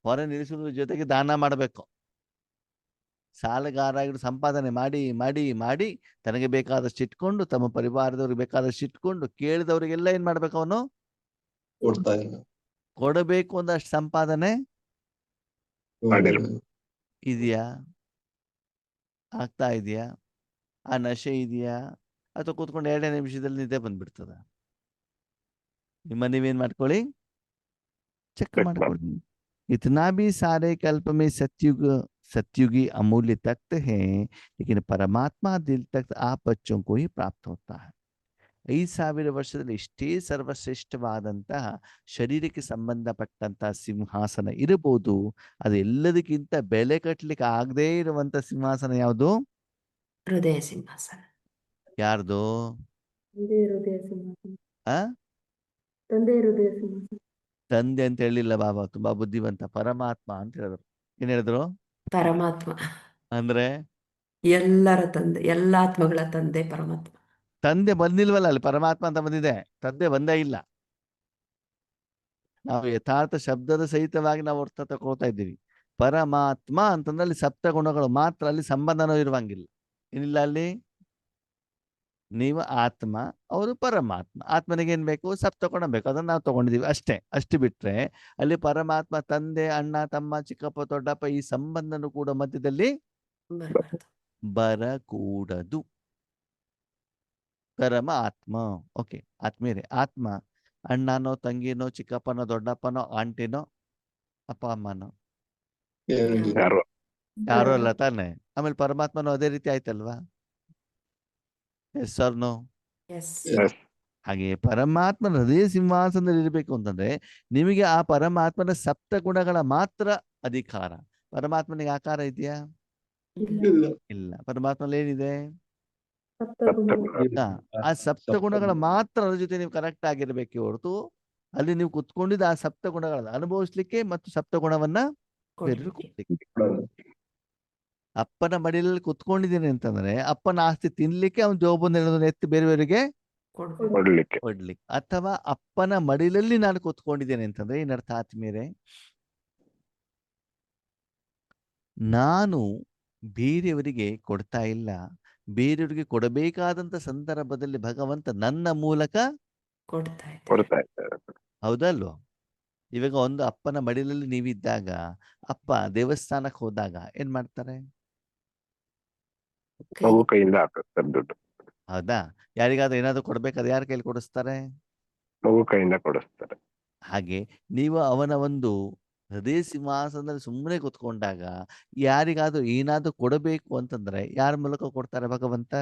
ಹೊರ ನಿಲ್ಲಿಸೋದ್ರ ಜೊತೆಗೆ ದಾನ ಮಾಡಬೇಕು. ಸಾಲಗಾರರು ಸಂಪಾದನೆ ಮಾಡಿ ಮಾಡಿ ಮಾಡಿ ತನಗೆ ಬೇಕಾದಷ್ಟು ಇಟ್ಕೊಂಡು, ತಮ್ಮ ಪರಿವಾರದವ್ರಿಗೆ ಬೇಕಾದಷ್ಟು ಇಟ್ಕೊಂಡು, ಕೇಳಿದವರಿಗೆಲ್ಲ ಏನ್ ಮಾಡ್ಬೇಕು? ಅವನು ಕೊಡಬೇಕು ಒಂದಷ್ಟು ಸಂಪಾದನೆ ಇದೆಯಾ? ಆಗ್ತಾ ಇದೆಯಾ? ಆ ನಶೆ ಇದೆಯಾ? ಅಥವಾ ಕೂತ್ಕೊಂಡು 2 ನಿಮಿಷದಲ್ಲಿ ನಿದ್ದೆ ಬಂದ್ಬಿಡ್ತದ? ನಿಮ್ಮ ನೀವೇನ್ ಮಾಡ್ಕೊಳ್ಳಿ, ಚೆಕ್ ಮಾಡ್ಕೊಳ್ಳಿ. इतना भी सारे कल्प में सत्युगी अमूल्य तख्त है, लेकिन परमात्मा दिल तख्त आप बच्चों को ही प्राप्त होता है. 5,000 ವರ್ಷದಲ್ಲಿ ಇಷ್ಟೇ ಸರ್ವಶ್ರೇಷ್ಠವಾದಂತಹ ಶರೀರಕ್ಕೆ ಸಂಬಂಧಪಟ್ಟಂತಹ ಸಿಂಹಾಸನ ಇರಬಹುದು, ಅದೆಲ್ಲದಕ್ಕಿಂತ ಬೆಲೆ ಕಟ್ಟಲಿಕ್ಕೆ ಆಗದೇ ಇರುವಂತ ಸಿಂಹಾಸನ ಯಾವುದು? ಹೃದಯ ಸಿಂಹಾಸನ. ಯಾರ್ದು? ತಂದೆ ಹೃದಯ ಸಿಂಹಾಸನ. ಆ ತಂದೆ ಹೃದಯ ಸಿಂಹಾಸನ. ತಂದೆ ಅಂತ ಹೇಳಿಲ್ಲ ಬಾಬಾ, ತುಂಬಾ ಬುದ್ಧಿವಂತ. ಪರಮಾತ್ಮ ಅಂತ ಹೇಳಿದ್ರು. ಏನ್ ಹೇಳಿದ್ರು? ಪರಮಾತ್ಮ ಅಂದ್ರೆ ಎಲ್ಲರ ತಂದೆ, ಎಲ್ಲ ಆತ್ಮಗಳ ತಂದೆ ಪರಮಾತ್ಮ. ತಂದೆ ಬಂದಿಲ್ವಲ್ಲ, ಅಲ್ಲಿ ಪರಮಾತ್ಮ ಅಂತ ಬಂದಿದೆ, ತಂದೆ ಬಂದೇ ಇಲ್ಲ. ನಾವು ಯಥಾರ್ಥ ಶಬ್ದದ ಸಹಿತವಾಗಿ ನಾವು ಅರ್ಥ ತಗೊಳ್ತಾ ಇದ್ದೀವಿ. ಪರಮಾತ್ಮ ಅಂತಂದ್ರೆ ಅಲ್ಲಿ ಸಪ್ತ ಗುಣಗಳು ಮಾತ್ರ, ಅಲ್ಲಿ ಸಂಬಂಧನೂ ಇರುವಂಗಿಲ್ಲ. ಏನಿಲ್ಲ ಅಲ್ಲಿ. ನೀವು ಆತ್ಮ, ಅವರು ಪರಮಾತ್ಮ. ಆತ್ಮನಿಗೆ ಏನ್ ಬೇಕು? ಸಪ್ತ ಗುಣ ಬೇಕು, ಅದನ್ನ ನಾವು ತಗೊಂಡಿದೀವಿ ಅಷ್ಟೇ. ಅಷ್ಟು ಬಿಟ್ರೆ ಅಲ್ಲಿ ಪರಮಾತ್ಮ, ತಂದೆ, ಅಣ್ಣ, ತಮ್ಮ, ಚಿಕ್ಕಪ್ಪ, ದೊಡ್ಡಪ್ಪ, ಈ ಸಂಬಂಧನೂ ಕೂಡ ಮಧ್ಯದಲ್ಲಿ ಬರಬಾರ್ದು. ಬರಕೂಡದು. ಪರಮ ಆತ್ಮ. ಓಕೆ, ಆತ್ಮೀಯರೇ, ಆತ್ಮ ಅಣ್ಣನೋ, ತಂಗಿನೋ, ಚಿಕ್ಕಪ್ಪನೋ, ದೊಡ್ಡಪ್ಪನೋ, ಆಂಟಿನೋ, ಅಪ್ಪ ಅಮ್ಮನೋ? ಯಾರೋ ಅಲ್ಲ ತಾನೆ. ಆಮೇಲೆ ಪರಮಾತ್ಮನೋ ಅದೇ ರೀತಿ ಆಯ್ತಲ್ವಾ? Yes or no? ಎಸ್. ಹಾಗೆ ಪರಮಾತ್ಮನ ಹೃದಯ ಸಿಂಹಾಸನದಲ್ಲಿ ಇರಬೇಕು ಅಂತಂದ್ರೆ ನಿಮಗೆ ಆ ಪರಮಾತ್ಮನ ಸಪ್ತ ಗುಣಗಳ ಮಾತ್ರ ಅಧಿಕಾರ. ಪರಮಾತ್ಮನಿಗೆ ಆಕಾರ ಇದೆಯಾ? ಇಲ್ಲ. ಪರಮಾತ್ಮನಲ್ಲಿ ಏನಿದೆ? ಆ ಸಪ್ತ ಗುಣಗಳ ಮಾತ್ರ ಅದ್ರ ಜೊತೆ ನೀವು ಕರೆಕ್ಟ್ ಆಗಿರ್ಬೇಕೆ ಹೊರತು ಅಲ್ಲಿ ನೀವು ಕುತ್ಕೊಂಡಿದ್ದ ಆ ಸಪ್ತ ಗುಣಗಳನ್ನ ಅನುಭವಿಸ್ಲಿಕ್ಕೆ ಮತ್ತು ಸಪ್ತ ಗುಣವನ್ನ ಅಪ್ಪನ ಮಡಿಲಲ್ಲಿ ಕುತ್ಕೊಂಡಿದ್ದೀನಿ ಅಂತಂದ್ರೆ ಅಪ್ಪನ ಆಸ್ತಿ ತಿನ್ಲಿಕ್ಕೆ ಅವನ ಜೋಬನ್ನು ಎತ್ತಿ ಬೇರೆಯವರಿಗೆ ಕೊಡ್ಲಿಕ್ಕೆ, ಅಥವಾ ಅಪ್ಪನ ಮಡಿಲಲ್ಲಿ ನಾನು ಕುತ್ಕೊಂಡಿದ್ದೇನೆ ಅಂತಂದ್ರೆ ಏನರ್ಥ ಆತ್ಮೀಯರೇ? ನಾನು ಬೇರೆಯವರಿಗೆ ಕೊಡ್ತಾ ಇಲ್ಲ, ಬೇರೆಯವರಿಗೆ ಕೊಡಬೇಕಾದಂತ ಸಂದರ್ಭದಲ್ಲಿ ಭಗವಂತ ನನ್ನ ಮೂಲಕ ಕೊಡ್ತಾ ಇದ್ದಾರೆ. ಹೌದಲ್ವ? ಇವಾಗ ಒಂದು ಅಪ್ಪನ ಮಡಿಲಲ್ಲಿ ನೀವಿದ್ದಾಗ ಅಪ್ಪ ದೇವಸ್ಥಾನಕ್ಕೆ ಹೋದಾಗ ಏನ್ ಮಾಡ್ತಾರೆ? ಮಗು ಕೈಯಿಂದ ಹಾಕಿಸ್ತಾರೆ ದುಡ್ಡು. ಹೌದಾ? ಯಾರಿಗಾದ್ರೂ ಏನಾದ್ರು ಕೊಡ್ಬೇಕಾದ್ರೆ ಯಾರ ಕೈಲಿ ಕೊಡಿಸ್ತಾರೆ? ಮಗು ಕೈಯಿಂದ ಕೊಡಿಸ್ತಾರೆ. ಹಾಗೆ ನೀವು ಅವನ ಒಂದು ಹೃದಯ ಸಿಂಹಾಸನದಲ್ಲಿ ಸುಮ್ಮನೆ ಕುತ್ಕೊಂಡಾಗ ಯಾರಿಗಾದ್ರೂ ಏನಾದ್ರೂ ಕೊಡಬೇಕು ಅಂತಂದ್ರೆ ಯಾರ ಮೂಲಕ ಕೊಡ್ತಾರೆ ಭಗವಂತ?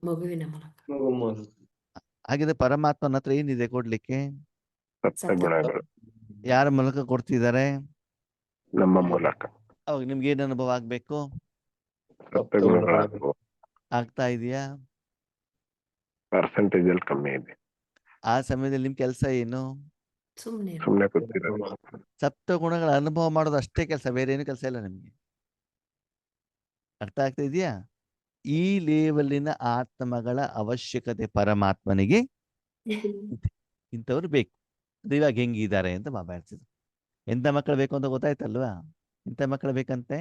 ಮಗುವಿನ ಮೂಲಕ. ಹಾಗಿದ್ರೆ ಪರಮಾತ್ಮನ ಹತ್ರ ಏನಿದೆ ಕೊಡ್ಲಿಕ್ಕೆ? ಸಪ್ತ ಗುಣಗಳು. ಯಾರ ಮೂಲಕ ಕೊಡ್ತಿದ್ದಾರೆ? ನಮ್ಮ ಮೂಲಕ. ಅವಾಗ ನಿಮ್ಗೆ ಏನ್ ಅನುಭವ ಆಗ್ಬೇಕು? ಸಪ್ತ ಗುಣಗಳು ಆಗ್ತಾ ಇದೆಯಾ? ಪರ್ಸೆಂಟೇಜ್ ಅಲ್ಲಿ ಕಮ್ಮಿ ಇದೆ. ಆ ಸಮಯದಲ್ಲಿ ನಿಮ್ ಕೆಲಸ ಏನು? ಸುಮ್ನೆ ಕೂತಿರೋದು. ಸಪ್ತ ಗುಣಗಳ ಅನುಭವ ಮಾಡೋದು ಅಷ್ಟೇ ಕೆಲಸ, ಬೇರೆ ಏನು ಕೆಲಸ ಇಲ್ಲ ನಿಮ್ಗೆ. ಅರ್ಥ ಆಗ್ತಾ ಇದೆಯಾ? ಈ ಲೇವಲಿನ ಆತ್ಮಗಳ ಅವಶ್ಯಕತೆ ಪರಮಾತ್ಮನಿಗೆ ಇಂಥವ್ರು ಬೇಕು. ಇವಾಗ ಹೆಂಗಿದ್ದಾರೆ ಅಂತ ಬಾಬಾ ಹೇಳ್ತಿದ್ರು. ಎಂತ ಮಕ್ಕಳು ಬೇಕು ಅಂತ ಗೊತ್ತಾಯ್ತಲ್ವಾ? ಇಂಥ ಮಕ್ಕಳು ಬೇಕಂತೆ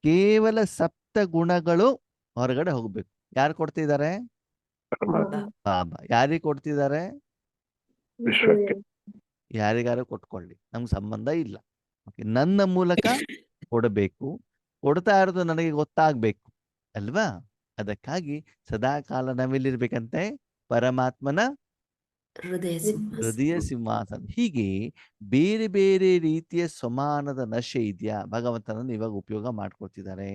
ಕೇವಲ ಸಪ್ತ ಗುಣಗಳು ಹೊರಗಡೆ ಹೋಗ್ಬೇಕು. ಯಾರು ಕೊಡ್ತಿದ್ದಾರೆ? ಬಾಬಾ. ಯಾರಿಗೆ ಕೊಡ್ತಿದ್ದಾರೆ? ವಿಶ್ವಕ್ಕೆ. ಯಾರಿಗಾರು ಕೊಟ್ಕೊಳ್ಳಿ, ನಮ್ಗೆ ಸಂಬಂಧ ಇಲ್ಲ. ನನ್ನ ಮೂಲಕ ಕೊಡಬೇಕು, ಕೊಡ್ತಾ ಇರೋದು ನನಗೆ ಗೊತ್ತಾಗ್ಬೇಕು ಅಲ್ವಾ? ಅದಕ್ಕಾಗಿ ಸದಾ ಕಾಲ ನಾವೆಲ್ಲಿರ್ಬೇಕಂತೆ? ಪರಮಾತ್ಮನ ಹೃದಯ ಸಿಂಹಾಸನ. ಹೀಗೆ ಬೇರೆ ಬೇರೆ ರೀತಿಯ ಸಮಾನದ ನಶೆ ಇದೆಯಾ? ಭಗವಂತನನ್ನು ಇವಾಗ ಉಪಯೋಗ ಮಾಡ್ಕೊಳ್ತಿದ್ದಾರೆ.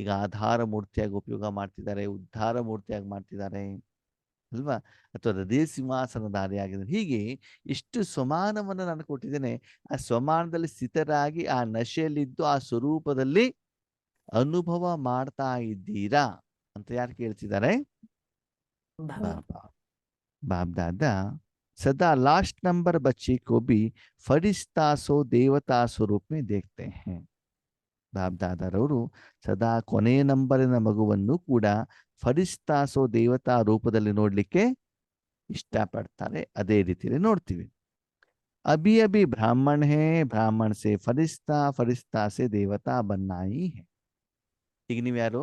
ಈಗ ಆಧಾರ ಮೂರ್ತಿಯಾಗಿ ಉಪಯೋಗ ಮಾಡ್ತಿದ್ದಾರೆ, ಉದ್ಧಾರ ಮೂರ್ತಿಯಾಗಿ ಮಾಡ್ತಿದ್ದಾರೆ ಅಲ್ವಾ? ಅಥವಾ ಹೃದಯ ಸಿಂಹಾಸನಧಾರಿಯಾಗಿದ್ದಾರೆ. ಹೀಗೆ ಎಷ್ಟು ಸ್ವಮಾನವನ್ನು ನಾನು ಕೊಟ್ಟಿದ್ದೇನೆ, ಆ ಸ್ವಮಾನದಲ್ಲಿ ಸ್ಥಿತರಾಗಿ ಆ ನಶೆಯಲ್ಲಿದ್ದು ಆ ಸ್ವರೂಪದಲ್ಲಿ ಅನುಭವ ಮಾಡ್ತಾ ಇದ್ದೀರಾ ಅಂತ ಯಾರು ಕೇಳ್ತಿದ್ದಾರೆ? ಬಾಬಾ. ಬಾಬ್ದಾದ सदा लास्ट नंबर बच्चे को भी फरिश्ता सो देवता स्वरूप में देखते हैं. ಬಾಬ್ದಾದರವರು ಸದಾ ಕೊನೆಯ ನಂಬರಿನ ಮಗುವನ್ನು ಕೂಡ ಫರಿಸ್ತಾಸೋ ದೇವತಾ ರೂಪದಲ್ಲಿ ನೋಡ್ಲಿಕ್ಕೆ ಇಷ್ಟಪಡ್ತಾರೆ. ಅದೇ ರೀತಿಯಲ್ಲಿ ನೋಡ್ತೀವಿ. अभी अभी ब्राह्मण है, ब्राह्मण से फरिश्ता, फरिश्ता से देवता बनना ही है. ಈಗ ನೀವು ಯಾರು?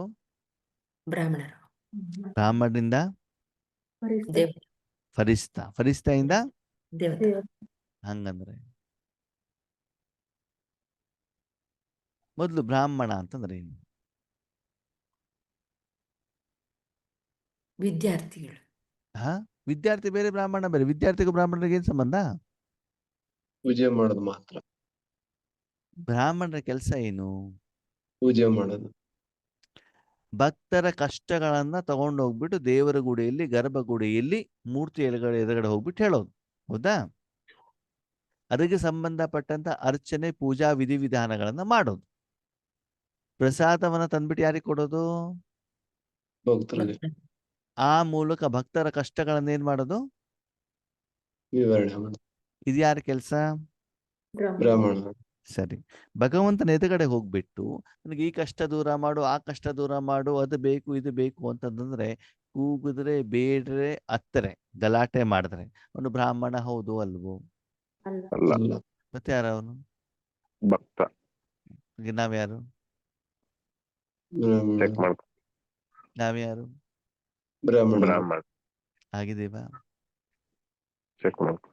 ಬ್ರಾಹ್ಮಣರು. ಬ್ರಾಹ್ಮಣರಿಂದ ದೇವ ಫರಿಸ್ತಾ, ಫರಿಸ್ತಾಯಿಂದ ದೇವತೆ. ಹಂಗಂದ್ರೆ ಮೊದಲು ಬ್ರಾಹ್ಮಣ ಅಂತಂದ್ರೆ ಏನು? ವಿದ್ಯಾರ್ಥಿಗಳು. ಹಾ, ವಿದ್ಯಾರ್ಥಿ ಬೇರೆ, ಬ್ರಾಹ್ಮಣ ಬೇರೆ. ವಿದ್ಯಾರ್ಥಿಗೂ ಬ್ರಾಹ್ಮಣರಿಗೆ ಏನ್ ಸಂಬಂಧ? ಪೂಜೆ ಮಾಡೋದು ಮಾತ್ರ. ಬ್ರಾಹ್ಮಣರ ಕೆಲಸ ಏನು? ಪೂಜೆ ಮಾಡೋದು. ಭಕ್ತರ ಕಷ್ಟಗಳನ್ನ ತಗೊಂಡು ಹೋಗ್ಬಿಟ್ಟು ದೇವರ ಗುಡಿಯಲ್ಲಿ, ಗರ್ಭಗುಡಿಯಲ್ಲಿ ಮೂರ್ತಿ ಎದುರುಗಡೆ ಹೋಗ್ಬಿಟ್ಟು ಹೇಳೋದು. ಹೌದಾ? ಅದಕ್ಕೆ ಸಂಬಂಧಪಟ್ಟಂತ ಅರ್ಚನೆ, ಪೂಜಾ ವಿಧಿವಿಧಾನಗಳನ್ನ ಮಾಡೋದು. ಪ್ರಸಾದವನ್ನ ತಂದ್ಬಿಟ್ಟು ಯಾರಿಗೆ ಕೊಡೋದು? ಭಕ್ತರಿಗೆ ಆ ಮೂಲಕ ಭಕ್ತರ ಕಷ್ಟಗಳನ್ನ ಏನ್ ಮಾಡೋದು? ವಿವರಣೆ ಮಾಡೋದು. ಇದು ಯಾರ ಕೆಲಸ? ಬ್ರಾಹ್ಮಣ. ಸರಿ. ಭಗವಂತನ ಎದುರುಗಡೆ ಹೋಗ್ಬಿಟ್ಟು ನನಗೆ ಈ ಕಷ್ಟ ದೂರ ಮಾಡು, ಆ ಕಷ್ಟ ದೂರ ಮಾಡು, ಅದು ಬೇಕು ಇದು ಬೇಕು ಅಂತಂದ್ರೆ ಕೂಗಿದ್ರೆ, ಬೇಡ್ರೆ, ಅತ್ತರೆ, ಗಲಾಟೆ ಮಾಡಿದ್ರೆ ಅವನು ಬ್ರಾಹ್ಮಣ ಹೌದು ಅಲ್ವೋ? ಅಲ್ಲ, ಅಲ್ಲ. ಮತ್ತೆ ಯಾರು ಅವನು? ಭಕ್ತ. ಈಗ ನಾವ್ಯಾರು? ಬ್ರಾಹ್ಮಣ. ಚೆಕ್ ಮಾಡ್ಕೊ. ನಾವ್ಯಾರು? ಬ್ರಾಹ್ಮಣ. ಬ್ರಾಹ್ಮಣ. ಆಗಿದೀವಾ? ಚೆಕ್ ಮಾಡ್ಕೊ.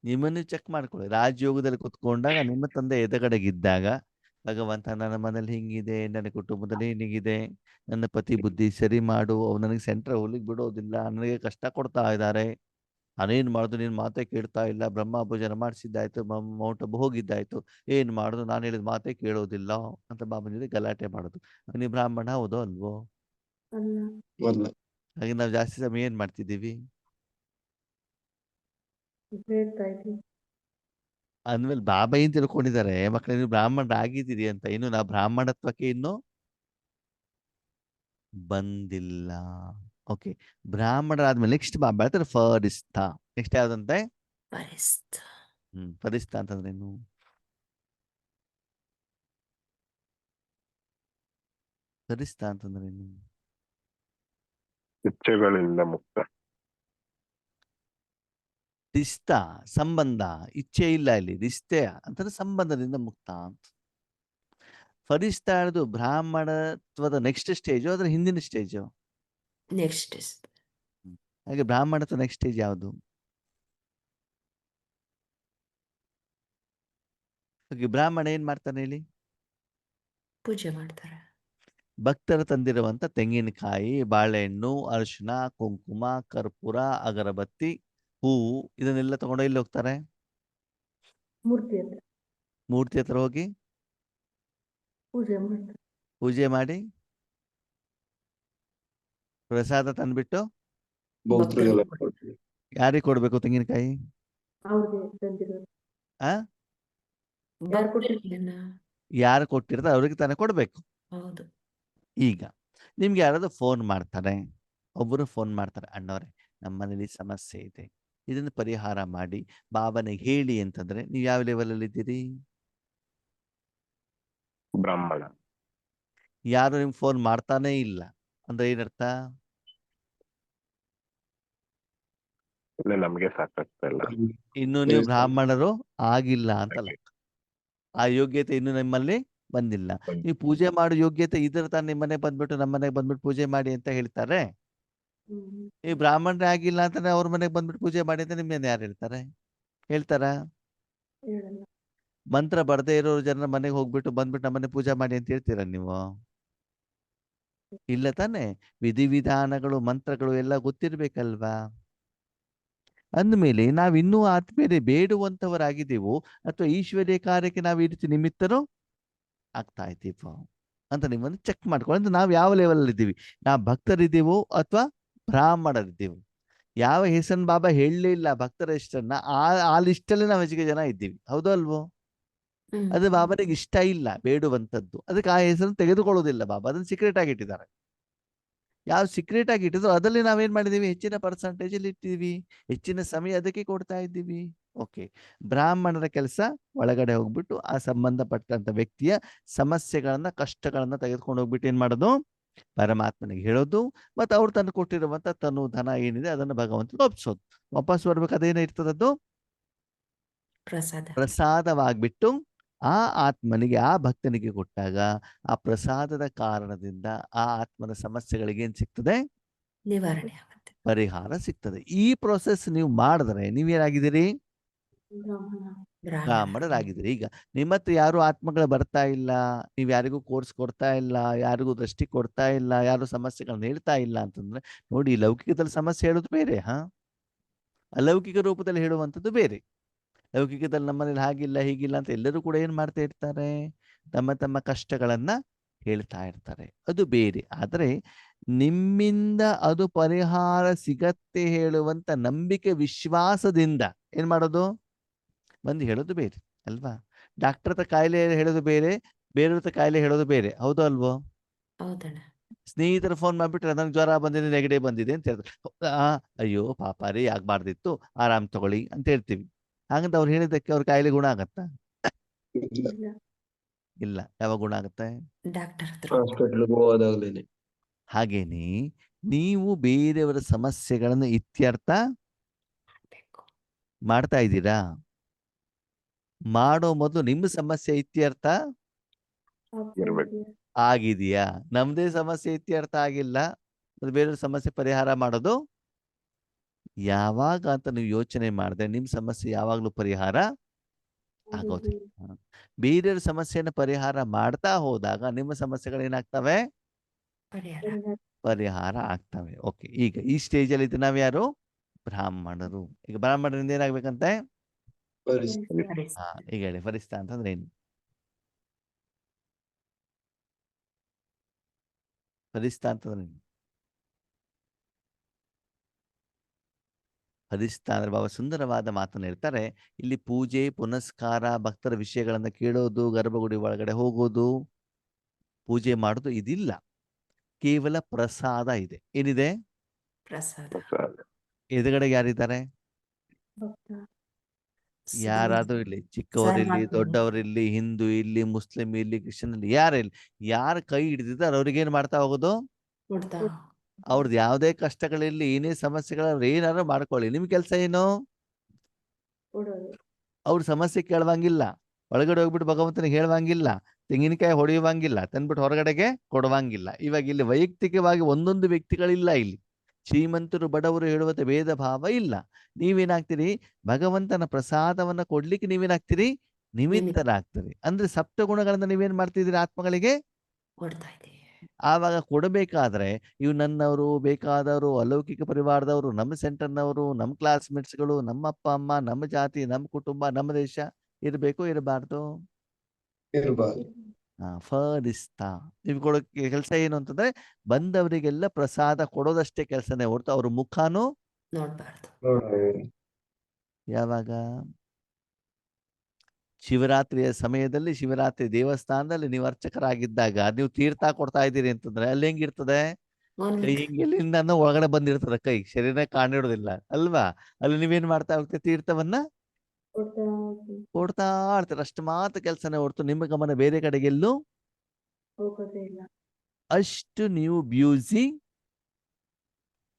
ನಿಮ್ಮನ್ನು ಚೆಕ್ ಮಾಡ್ಕೊಳ್ಳಿ. ರಾಜಯೋಗದಲ್ಲಿ ಕುತ್ಕೊಂಡಾಗ ನಿಮ್ಮ ತಂದೆ ಎದುರುಗಡೆಗಿದ್ದಾಗ ಭಗವಂತ ನನ್ನ ಮನೇಲಿ ಹಿಂಗಿದೆ, ನನ್ನ ಕುಟುಂಬದಲ್ಲಿ ಹಿಂಗಿದೆ, ನನ್ನ ಪತಿ ಬುದ್ಧಿ ಸರಿ ಮಾಡು, ಅವ್ರು ನನಗೆ ಸೆಂಟ್ರ್ ಹೋಗ್ಲಿಕ್ಕೆ ಬಿಡೋದಿಲ್ಲ, ನನಗೆ ಕಷ್ಟ ಕೊಡ್ತಾ ಇದ್ದಾರೆ, ನಾನೇನು ಮಾಡೋದು, ನೀನು ಮಾತೇ ಕೇಳ್ತಾ ಇಲ್ಲ, ಬ್ರಹ್ಮ ಭೋಜನ ಮಾಡಿಸಿದ್ದಾಯ್ತು, ಮೌಂಟ್ ಅಬು ಹೋಗಿದ್ದಾಯ್ತು, ಏನು ಮಾಡೋದು, ನಾನು ಹೇಳಿದ ಮಾತೇ ಕೇಳೋದಿಲ್ಲ ಅಂತ ಬಾಬನ ಜೊತೆ ಗಲಾಟೆ ಮಾಡೋದು. ನೀವು ಬ್ರಾಹ್ಮಣ ಹೌದೋ ಅಲ್ವೋ? ಅಲ್ಲ. ಹಾಗೆ ನಾವು ಜಾಸ್ತಿ ಸಮಯ ಏನ್ ಮಾಡ್ತಿದ್ದೀವಿ ಅಂದ್ಮೇಲೆ ಬಾಬಾ ಏನ್ ತಿಳ್ಕೊಂಡಿದ್ದಾರೆ, ಮಕ್ಕಳೇ ನೀವು ಬ್ರಾಹ್ಮಣರಾಗಿದ್ದೀರಿ ಅಂತ. ಇನ್ನು ನಾವು ಬ್ರಾಹ್ಮಣತ್ವಕ್ಕೆ ಇನ್ನು ಬಂದಿಲ್ಲ. ಓಕೆ, ಬ್ರಾಹ್ಮಣರಾದ್ಮೇಲೆ ನೆಕ್ಸ್ಟ್ ಬಾಬಾ ಹೇಳ್ತಾರೆ ಫರಿಸ್ತಾ. ನೆಕ್ಸ್ಟ್ ಯಾವ್ದಂತೆ? ಫರಿಸ್ತಾ. ಫರಿಸ್ತಾ ಅಂತಂದ್ರೆ ಏನು? ಫರಿಸ್ತಾ ಅಂತಂದ್ರೆ ಏನು? ಇಚ್ಛೆಗಳಿಂದ ಮುಕ್ತ. ರಿಸ್ತಾ ಸಂಬಂಧ, ಇಚ್ಛೆ ಇಲ್ಲ ಇಲ್ಲಿ. ರಿಸ್ತೆ ಅಂತಂದ್ರೆ ಸಂಬಂಧದಿಂದ ಮುಕ್ತ ಅಂತ. ಫರಿಸ್ತಾ ಹೇಳೋದು ಬ್ರಾಹ್ಮಣತ್ವದ ನೆಕ್ಸ್ಟ್ ಸ್ಟೇಜು, ಅದ್ರ ಹಿಂದಿನ ಸ್ಟೇಜು? ನೆಕ್ಸ್ಟ್. ಹಾಗೆ ಬ್ರಾಹ್ಮಣತ್ವ ನೆಕ್ಸ್ಟ್ ಸ್ಟೇಜ್ ಯಾವುದು? ಹಾಗೆ ಬ್ರಾಹ್ಮಣ ಏನ್ ಮಾಡ್ತಾನೆ ಹೇಳಿ? ಪೂಜೆ ಮಾಡ್ತಾರೆ. ಭಕ್ತರ ತಂದಿರುವಂತ ತೆಂಗಿನಕಾಯಿ, ಬಾಳೆಹಣ್ಣು, ಅರಿಶಿನ, ಕುಂಕುಮ, ಕರ್ಪೂರ, ಅಗರಬತ್ತಿ, ಹೂವು ಇದನ್ನೆಲ್ಲ ತಗೊಂಡು ಎಲ್ಲಿ ಹೋಗ್ತಾರೆ? ಮೂರ್ತಿ ಹತ್ರ ಹೋಗಿ ಪೂಜೆ ಮಾಡಿ ಪ್ರಸಾದ ತಂದ್ಬಿಟ್ಟು ಭಕ್ತರಿಗೆಲ್ಲ ಯಾರಿಗೆ ಕೊಡ್ಬೇಕು ತೆಂಗಿನಕಾಯಿ? ಆ ಯಾರು ಕೊಟ್ಟಿರ್ತಾರೆ ಅವ್ರಿಗೆ ತಾನೇ ಕೊಡ್ಬೇಕು. ಹೌದು. ಈಗ ನಿಮ್ಗೆ ಯಾರಾದ್ರೂ ಫೋನ್ ಮಾಡ್ತಾರೆ, ಒಬ್ಬರು ಫೋನ್ ಮಾಡ್ತಾರೆ, ಅಣ್ಣವ್ರೆ ನಮ್ಮ ಮನೇಲಿ ಸಮಸ್ಯೆ ಇದೆ, ಇದನ್ನು ಪರಿಹಾರ ಮಾಡಿ ಬಾಬನಿಗೆ ಹೇಳಿ ಅಂತಂದ್ರೆ ನೀವು ಯಾವ ಲೆವೆಲ್ ಅಲ್ಲಿ ಇದ್ದೀರಿ? ಬ್ರಾಹ್ಮಣ. ಯಾರು ನಿಮ್ಗೆ ಫೋನ್ ಮಾಡ್ತಾನೇ ಇಲ್ಲ ಅಂದ್ರೆ ಏನರ್ಥ? ಇಲ್ಲ, ನಮ್ಗೆ ಸಾಕಾಗ್ತಾ ಇಲ್ಲ. ಇನ್ನು ನೀವು ಬ್ರಾಹ್ಮಣರು ಆಗಿಲ್ಲ ಅಂತಲ್ಲ, ಆ ಯೋಗ್ಯತೆ ಇನ್ನು ನಿಮ್ಮಲ್ಲಿ ಬಂದಿಲ್ಲ. ನೀವು ಪೂಜೆ ಮಾಡೋ ಯೋಗ್ಯತೆ ಇದ್ರ ತಾನು ನಿಮ್ಮನೆ ಬಂದ್ಬಿಟ್ಟು ನಮ್ಮ ಮನೆಗೆ ಬಂದ್ಬಿಟ್ಟು ಪೂಜೆ ಮಾಡಿ ಅಂತ ಹೇಳ್ತಾರೆ. ಈ ಬ್ರಾಹ್ಮಣರೇ ಆಗಿಲ್ಲ ಅಂತಾನೆ ಅವ್ರ ಮನೆಗೆ ಬಂದ್ಬಿಟ್ಟು ಪೂಜೆ ಮಾಡಿ ಅಂತ ನಿಮ್ಮನ್ನ ಯಾರು ಹೇಳ್ತಾರೆ? ಹೇಳ್ತಾರ? ಮಂತ್ರ ಬರ್ದೇ ಇರೋ ಜನರ ಮನೆಗೆ ಹೋಗ್ಬಿಟ್ಟು ಬಂದ್ಬಿಟ್ಟು ನಮ್ಮನೆ ಪೂಜೆ ಮಾಡಿ ಅಂತ ಹೇಳ್ತೀರಾ ನೀವು? ಇಲ್ಲ ತಾನೆ. ವಿಧಿವಿಧಾನಗಳು, ಮಂತ್ರಗಳು ಎಲ್ಲ ಗೊತ್ತಿರ್ಬೇಕಲ್ವಾ? ಅಂದ್ಮೇಲೆ ನಾವ್ ಇನ್ನೂ ಆದ್ಮೇಲೆ ಬೇಡುವಂತವರಾಗಿದ್ದೀವೋ ಅಥವಾ ಈಶ್ವರ್ಯ ಕಾರ್ಯಕ್ಕೆ ನಾವು ಈ ರೀತಿ ನಿಮಿತ್ತನೂ ಆಗ್ತಾ ಇದ್ದೀವೋ ಅಂತ ನಿಮ್ಮನ್ನು ಚೆಕ್ ಮಾಡ್ಕೊಳ್ಳಿ. ಅಂದ್ರೆ ನಾವು ಯಾವ ಲೆವೆಲ್ ಅಲ್ಲಿ ಇದ್ದೀವಿ? ನಾವು ಭಕ್ತರಿದ್ದೀವೋ ಅಥವಾ ಬ್ರಾಹ್ಮಣರಿದ್ದೀವೋ? ಯಾವ ಹೆಸರನ್ನ ಬಾಬಾ ಹೇಳಲೇ ಇಲ್ಲ ಭಕ್ತರ ಹೆಸರನ್ನ, ಆ ಲಿಸ್ಟಲ್ಲಿ ನಾವು ಹೆಚ್ಚಿಗೆ ಜನ ಇದ್ದೀವಿ. ಹೌದೋ ಅಲ್ವೋ? ಅದು ಬಾಬನಿಗೆ ಇಷ್ಟ ಇಲ್ಲ ಬೇಡುವಂಥದ್ದು, ಅದಕ್ಕೆ ಆ ಹೆಸರನ್ನು ತೆಗೆದುಕೊಳ್ಳೋದಿಲ್ಲ ಬಾಬಾ, ಅದನ್ನ ಸೀಕ್ರೆಟ್ ಆಗಿ ಇಟ್ಟಿದ್ದಾರೆ. ಯಾವ ಸೀಕ್ರೆಟ್ ಆಗಿ ಇಟ್ಟಿದ್ರು ಅದರಲ್ಲಿ ನಾವೇನ್ ಮಾಡಿದೀವಿ, ಹೆಚ್ಚಿನ ಪರ್ಸೆಂಟೇಜ್ ಅಲ್ಲಿ ಇಟ್ಟಿದೀವಿ, ಹೆಚ್ಚಿನ ಸಮಯ ಅದಕ್ಕೆ ಕೊಡ್ತಾ ಇದ್ದೀವಿ. ಓಕೆ, ಬ್ರಾಹ್ಮಣರ ಕೆಲಸ ಒಳಗಡೆ ಹೋಗ್ಬಿಟ್ಟು ಆ ಸಂಬಂಧಪಟ್ಟಂತ ವ್ಯಕ್ತಿಯ ಸಮಸ್ಯೆಗಳನ್ನ, ಕಷ್ಟಗಳನ್ನ ತೆಗೆದುಕೊಂಡು ಹೋಗ್ಬಿಟ್ಟು ಏನ್ ಮಾಡೋದು, ಪರಮಾತ್ಮನಿಗೆ ಹೇಳೋದು, ಮತ್ತೆ ಅವ್ರು ತಂದು ಕೊಟ್ಟಿರುವಂತ ತನು ಧನ ಏನಿದೆ ಅದನ್ನ ಭಗವಂತನಿಗೆ ಒಪ್ಸೋದು. ವಾಪಸ್ ಬರ್ಬೇಕು ಅದೇನೇ ಇರ್ತದದ್ದು ಪ್ರಸಾದ. ಪ್ರಸಾದವಾಗ್ಬಿಟ್ಟು ಆ ಆತ್ಮನಿಗೆ, ಆ ಭಕ್ತನಿಗೆ ಕೊಟ್ಟಾಗ ಆ ಪ್ರಸಾದದ ಕಾರಣದಿಂದ ಆ ಆತ್ಮನ ಸಮಸ್ಯೆಗಳಿಗೆ ಏನ್ ಸಿಗ್ತದೆ, ನಿವಾರಣೆ ಆಗುತ್ತೆ. ಪರಿಹಾರ ಸಿಗ್ತದೆ. ಈ ಪ್ರೊಸೆಸ್ ನೀವು ಮಾಡಿದ್ರೆ ನೀವೇನಾಗಿದ್ದೀರಿ, ಬ್ರಾಹ್ಮಣರಾಗಿದ್ದೀರಿ. ಈಗ ನಿಮ್ಮ ಹತ್ರ ಯಾರು ಆತ್ಮಗಳು ಬರ್ತಾ ಇಲ್ಲ, ನೀವ್ ಯಾರಿಗೂ ಕೋರ್ಸ್ ಕೊಡ್ತಾ ಇಲ್ಲ, ಯಾರಿಗೂ ದೃಷ್ಟಿ ಕೊಡ್ತಾ ಇಲ್ಲ, ಯಾರು ಸಮಸ್ಯೆಗಳನ್ನ ಹೇಳ್ತಾ ಇಲ್ಲ ಅಂತಂದ್ರೆ ನೋಡಿ, ಲೌಕಿಕದಲ್ಲಿ ಸಮಸ್ಯೆ ಹೇಳೋದು ಬೇರೆ, ಅಲೌಕಿಕ ರೂಪದಲ್ಲಿ ಹೇಳುವಂಥದ್ದು ಬೇರೆ. ಲೌಕಿಕದಲ್ಲಿ ನಮ್ಮನೇಲಿ ಹಾಗಿಲ್ಲ ಹೀಗಿಲ್ಲ ಅಂತ ಎಲ್ಲರೂ ಕೂಡ ಏನ್ ಮಾಡ್ತಾ ಇರ್ತಾರೆ, ತಮ್ಮ ತಮ್ಮ ಕಷ್ಟಗಳನ್ನ ಹೇಳ್ತಾ ಇರ್ತಾರೆ, ಅದು ಬೇರೆ. ಆದ್ರೆ ನಿಮ್ಮಿಂದ ಅದು ಪರಿಹಾರ ಸಿಗತ್ತೆ ಹೇಳುವಂತ ನಂಬಿಕೆ, ವಿಶ್ವಾಸದಿಂದ ಏನ್ ಮಾಡೋದು, ಬಂದು ಹೇಳೋದು ಬೇರೆ ಅಲ್ವಾ. ಡಾಕ್ಟರ್ ಹತ್ರ ಕಾಯಿಲೆ ಹೇಳೋದು ಬೇರೆ, ಬೇರೆಯವ್ರ ಕಾಯಿಲೆ ಹೇಳೋದು ಬೇರೆ, ಹೌದು ಅಲ್ವೋ. ಹೌದಣ್ಣ. ಸ್ನೇಹಿತರು ಫೋನ್ ಮಾಡ್ಬಿಟ್ರೆ ನನಗೆ ಜ್ವರ ಬಂದಿದೆ, ನೆಗಡಿ ಬಂದಿದೆ ಅಂತ ಹೇಳ್ತಾರೆ. ಅಯ್ಯೋ ಪಾಪ ರೀ, ಆಗ್ಬಾರ್ದಿತ್ತು, ಆರಾಮ್ ತಗೊಳ್ಳಿ ಅಂತ ಹೇಳ್ತೀವಿ. ಹಾಗಂತ ಅವ್ರು ಹೇಳಿದ್ದಕ್ಕೆ ಅವ್ರ ಕಾಯಿಲೆ ಗುಣ ಆಗತ್ತಾ? ಇಲ್ಲ. ಯಾವಾಗ ಗುಣ ಆಗುತ್ತೆ? ಡಾಕ್ಟರ್ ಹತ್ರ ಹಾಸ್ಪಿಟ್ಲ್ಗೆ ಹೋದಾಗ್ಲೇನೆ. ಹಾಗೇನೆ ನೀವು ಬೇರೆಯವರ ಸಮಸ್ಯೆಗಳನ್ನು ಇತ್ಯರ್ಥ ಬೇಕು. ಮಾಡ್ತಾ ಇದ್ದೀರಾ? ಮಾಡೋ ಮೊದಲು ನಿಮ್ಮ ಸಮಸ್ಯೆ ಇತ್ಯರ್ಥ ಇರ್ಬೇಕು. ಆಗಿದೆಯಾ? ನಮ್ದೇ ಸಮಸ್ಯೆ ಇತ್ಯರ್ಥ ಆಗಿಲ್ಲ, ಮತ್ತೆ ಬೇರೆಯವ್ರ ಸಮಸ್ಯೆ ಪರಿಹಾರ ಮಾಡೋದು ಯಾವಾಗ ಅಂತ ನೀವು ಯೋಚನೆ ಮಾಡಿದ್ರೆ ನಿಮ್ಮ ಸಮಸ್ಯೆ ಯಾವಾಗ್ಲೂ ಪರಿಹಾರ ಆಗೋದಿಲ್ಲ. ಬೇರೆಯವ್ರ ಸಮಸ್ಯೆನ ಪರಿಹಾರ ಮಾಡ್ತಾ ಹೋದಾಗ ನಿಮ್ಮ ಸಮಸ್ಯೆಗಳೇನಾಗ್ತವೆ, ಪರಿಹಾರ ಆಗ್ತವೆ. ಓಕೆ, ಈಗ ಈ ಸ್ಟೇಜ್ ಅಲ್ಲಿ ಇದ್ದು ನಾವ್ ಯಾರು, ಬ್ರಾಹ್ಮಣರು. ಈಗ ಬ್ರಾಹ್ಮಣರಿಂದ ಏನಾಗ್ಬೇಕಂತೆ, ಈಗ ಹೇಳಿ ಫರಿಸ್ತಾ ಅಂತಂದ್ರೆ ಏನು? ಫರಿಸ್ತಾ ಅಂತಂದ್ರೆ ಏನು? ಫರಿಸ್ತಾ ಅಂದ್ರೆ ಬಾಬಾ ಸುಂದರವಾದ ಮಾತನ್ನು ಹೇಳ್ತಾರೆ. ಇಲ್ಲಿ ಪೂಜೆ ಪುನಸ್ಕಾರ, ಭಕ್ತರ ವಿಷಯಗಳನ್ನ ಕೇಳೋದು, ಗರ್ಭಗುಡಿ ಒಳಗಡೆ ಹೋಗೋದು, ಪೂಜೆ ಮಾಡೋದು ಇದಿಲ್ಲ. ಕೇವಲ ಪ್ರಸಾದ ಇದೆ. ಏನಿದೆ? ಪ್ರಸಾದ. ಎದುರುಗಡೆ ಯಾರಿದ್ದಾರೆ? ಯಾರಾದ್ರೂ ಇಲ್ಲಿ, ಚಿಕ್ಕವರಿಲ್ಲಿ, ದೊಡ್ಡವರಿಲ್ಲಿ, ಹಿಂದೂ ಇಲ್ಲಿ, ಮುಸ್ಲಿಂ ಇಲ್ಲಿ, ಕ್ರಿಶ್ಚಿಯನ್ ಇಲ್ಲಿ, ಯಾರಿಲ್ಲಿ, ಯಾರ ಕೈ ಹಿಡಿದಿದ್ದಾರೆ ಅವ್ರಿಗೇನ್ ಮಾಡ್ತಾ ಹೋಗೋದು, ಅವ್ರದ್ದು ಯಾವುದೇ ಕಷ್ಟಗಳಿರ್ಲಿ, ಏನೇ ಸಮಸ್ಯೆಗಳ ಏನಾದ್ರು ಮಾಡ್ಕೊಳ್ಳಿ, ನಿಮ್ ಕೆಲಸ ಏನು, ಅವ್ರ ಸಮಸ್ಯೆ ಕೇಳುವಂಗಿಲ್ಲ, ಒಳಗಡೆ ಹೋಗ್ಬಿಟ್ಟು ಭಗವಂತನಿಗೆ ಹೇಳುವಂಗಿಲ್ಲ, ತೆಂಗಿನಕಾಯಿ ಹೊಡೆಯುವಂಗಿಲ್ಲ, ತಂದ್ಬಿಟ್ಟು ಹೊರಗಡೆಗೆ ಕೊಡುವಂಗಿಲ್ಲ. ಇವಾಗ ಇಲ್ಲಿ ವೈಯಕ್ತಿಕವಾಗಿ ಒಂದೊಂದು ವ್ಯಕ್ತಿಗಳಿಲ್ಲ, ಇಲ್ಲಿ ಶ್ರೀಮಂತರು ಬಡವರು ಹೇಳುವಂತ ಭೇದ ಭಾವ ಇಲ್ಲ. ನೀವೇನಾಗ್ತೀರಿ, ಭಗವಂತನ ಪ್ರಸಾದವನ್ನ ಕೊಡ್ಲಿಕ್ಕೆ ನೀವೇನಾಗ್ತೀರಿ, ನಿಮಿತ್ತರಾಗ್ತೀರಿ. ಅಂದ್ರೆ ಸಪ್ತಗುಣಗಳನ್ನ ನೀವೇನ್ ಮಾಡ್ತಿದ್ದೀರಿ, ಆತ್ಮಗಳಿಗೆ ಕೊಡ್ತಾ ಇದ್ದೀವಿ. ಆವಾಗ ಕೊಡಬೇಕಾದ್ರೆ ಇವು ನನ್ನವರು, ಬೇಕಾದವರು, ಅಲೌಕಿಕ ಪರಿವಾರದವರು, ನಮ್ಮ ಸೆಂಟರ್ನವರು, ನಮ್ಮ ಕ್ಲಾಸ್ಮೇಟ್ಸ್ಗಳು, ನಮ್ಮ ಅಪ್ಪ ಅಮ್ಮ, ನಮ್ಮ ಜಾತಿ, ನಮ್ಮ ಕುಟುಂಬ, ನಮ್ಮ ದೇಶ ಇರಬೇಕು, ಇರಬಾರ್ದು? ಇರ್ಬಾರ್ದು. ಫರಿಸ್ತಾ ನೀವು ಕೊಡೋ ಕೆಲಸ ಏನು ಅಂತಂದ್ರೆ ಬಂದವರಿಗೆಲ್ಲ ಪ್ರಸಾದ ಕೊಡೋದಷ್ಟೇ ಕೆಲಸನೇ ಹೊರತು ಅವ್ರ ಮುಖನೂ ನೋಡ್ಬಾರ್ದು. ಯಾವಾಗ ಶಿವರಾತ್ರಿಯ ಸಮಯದಲ್ಲಿ, ಶಿವರಾತ್ರಿ ದೇವಸ್ಥಾನದಲ್ಲಿ ನೀವು ಅರ್ಚಕರಾಗಿದ್ದಾಗ ನೀವು ತೀರ್ಥ ಕೊಡ್ತಾ ಇದ್ದೀರಿ ಅಂತಂದ್ರೆ ಅಲ್ಲಿ ಹೆಂಗಿರ್ತದೆ, ಕೈ ಹಿಂಗೆಲ್ಲಿಂದ ಒಳಗಡೆ ಬಂದಿರ್ತದೆ, ಕೈ ಶರೀರ ಕಾಣಿಡೋದಿಲ್ಲ ಅಲ್ವಾ. ಅಲ್ಲಿ ನೀವೇನ್ ಮಾಡ್ತಾ ಹೋಗ್ತೀರಿ, ತೀರ್ಥವನ್ನ ಕೊಡ್ತಾ ಇರ್ತೀರ, ಅಷ್ಟು ಮಾತ್ರ ಕೆಲಸನೇ ಹೊರತು ನಿಮ್ಮ ಗಮನ ಬೇರೆ ಕಡೆಗೆಲ್ಲೂ ಅಷ್ಟು ನೀವು ಬ್ಯೂಸಿ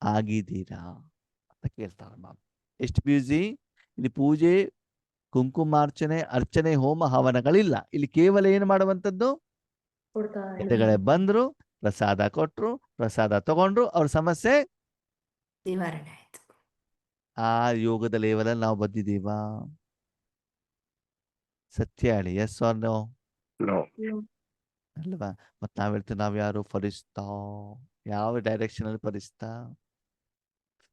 ಆಗಿದ್ದೀರಾ ಅಂತ ಕೇಳ್ತಾರ ಬಾಬಾ. ಎಷ್ಟು ಬ್ಯೂಸಿ? ಇಲ್ಲಿ ಪೂಜೆ, ಕುಂಕುಮಾರ್ಚನೆ, ಅರ್ಚನೆ, ಹೋಮ ಹವನಗಳಿಲ್ಲ. ಇಲ್ಲಿ ಕೇವಲ ಏನು ಮಾಡುವಂಥದ್ದು, ಎದುರುಗಡೆ ಬಂದ್ರು, ಪ್ರಸಾದ ಕೊಟ್ರು, ಪ್ರಸಾದ ತಗೊಂಡ್ರು, ಅವ್ರ ಸಮಸ್ಯೆ ನಿವಾರಣೆ ಆಯ್ತು. ಆ ಯೋಗದ ಲೆವೆಲಲ್ಲಿ ನಾವು ಬಂದಿದ್ದೀವಾ? ಸತ್ಯ ಹೇಳಿ, ಎಸ್ ಆರ್ ನೋ? ಅಲ್ವಾ. ಮತ್ ನಾವ್ ಹೇಳ್ತೀವಿ ನಾವ್ ಯಾರು, ಫರಿಸ್ತಾ. ಯಾವ ಡೈರೆಕ್ಷನ್ ಅಲ್ಲಿ ಫರಿಸ್ತಾ,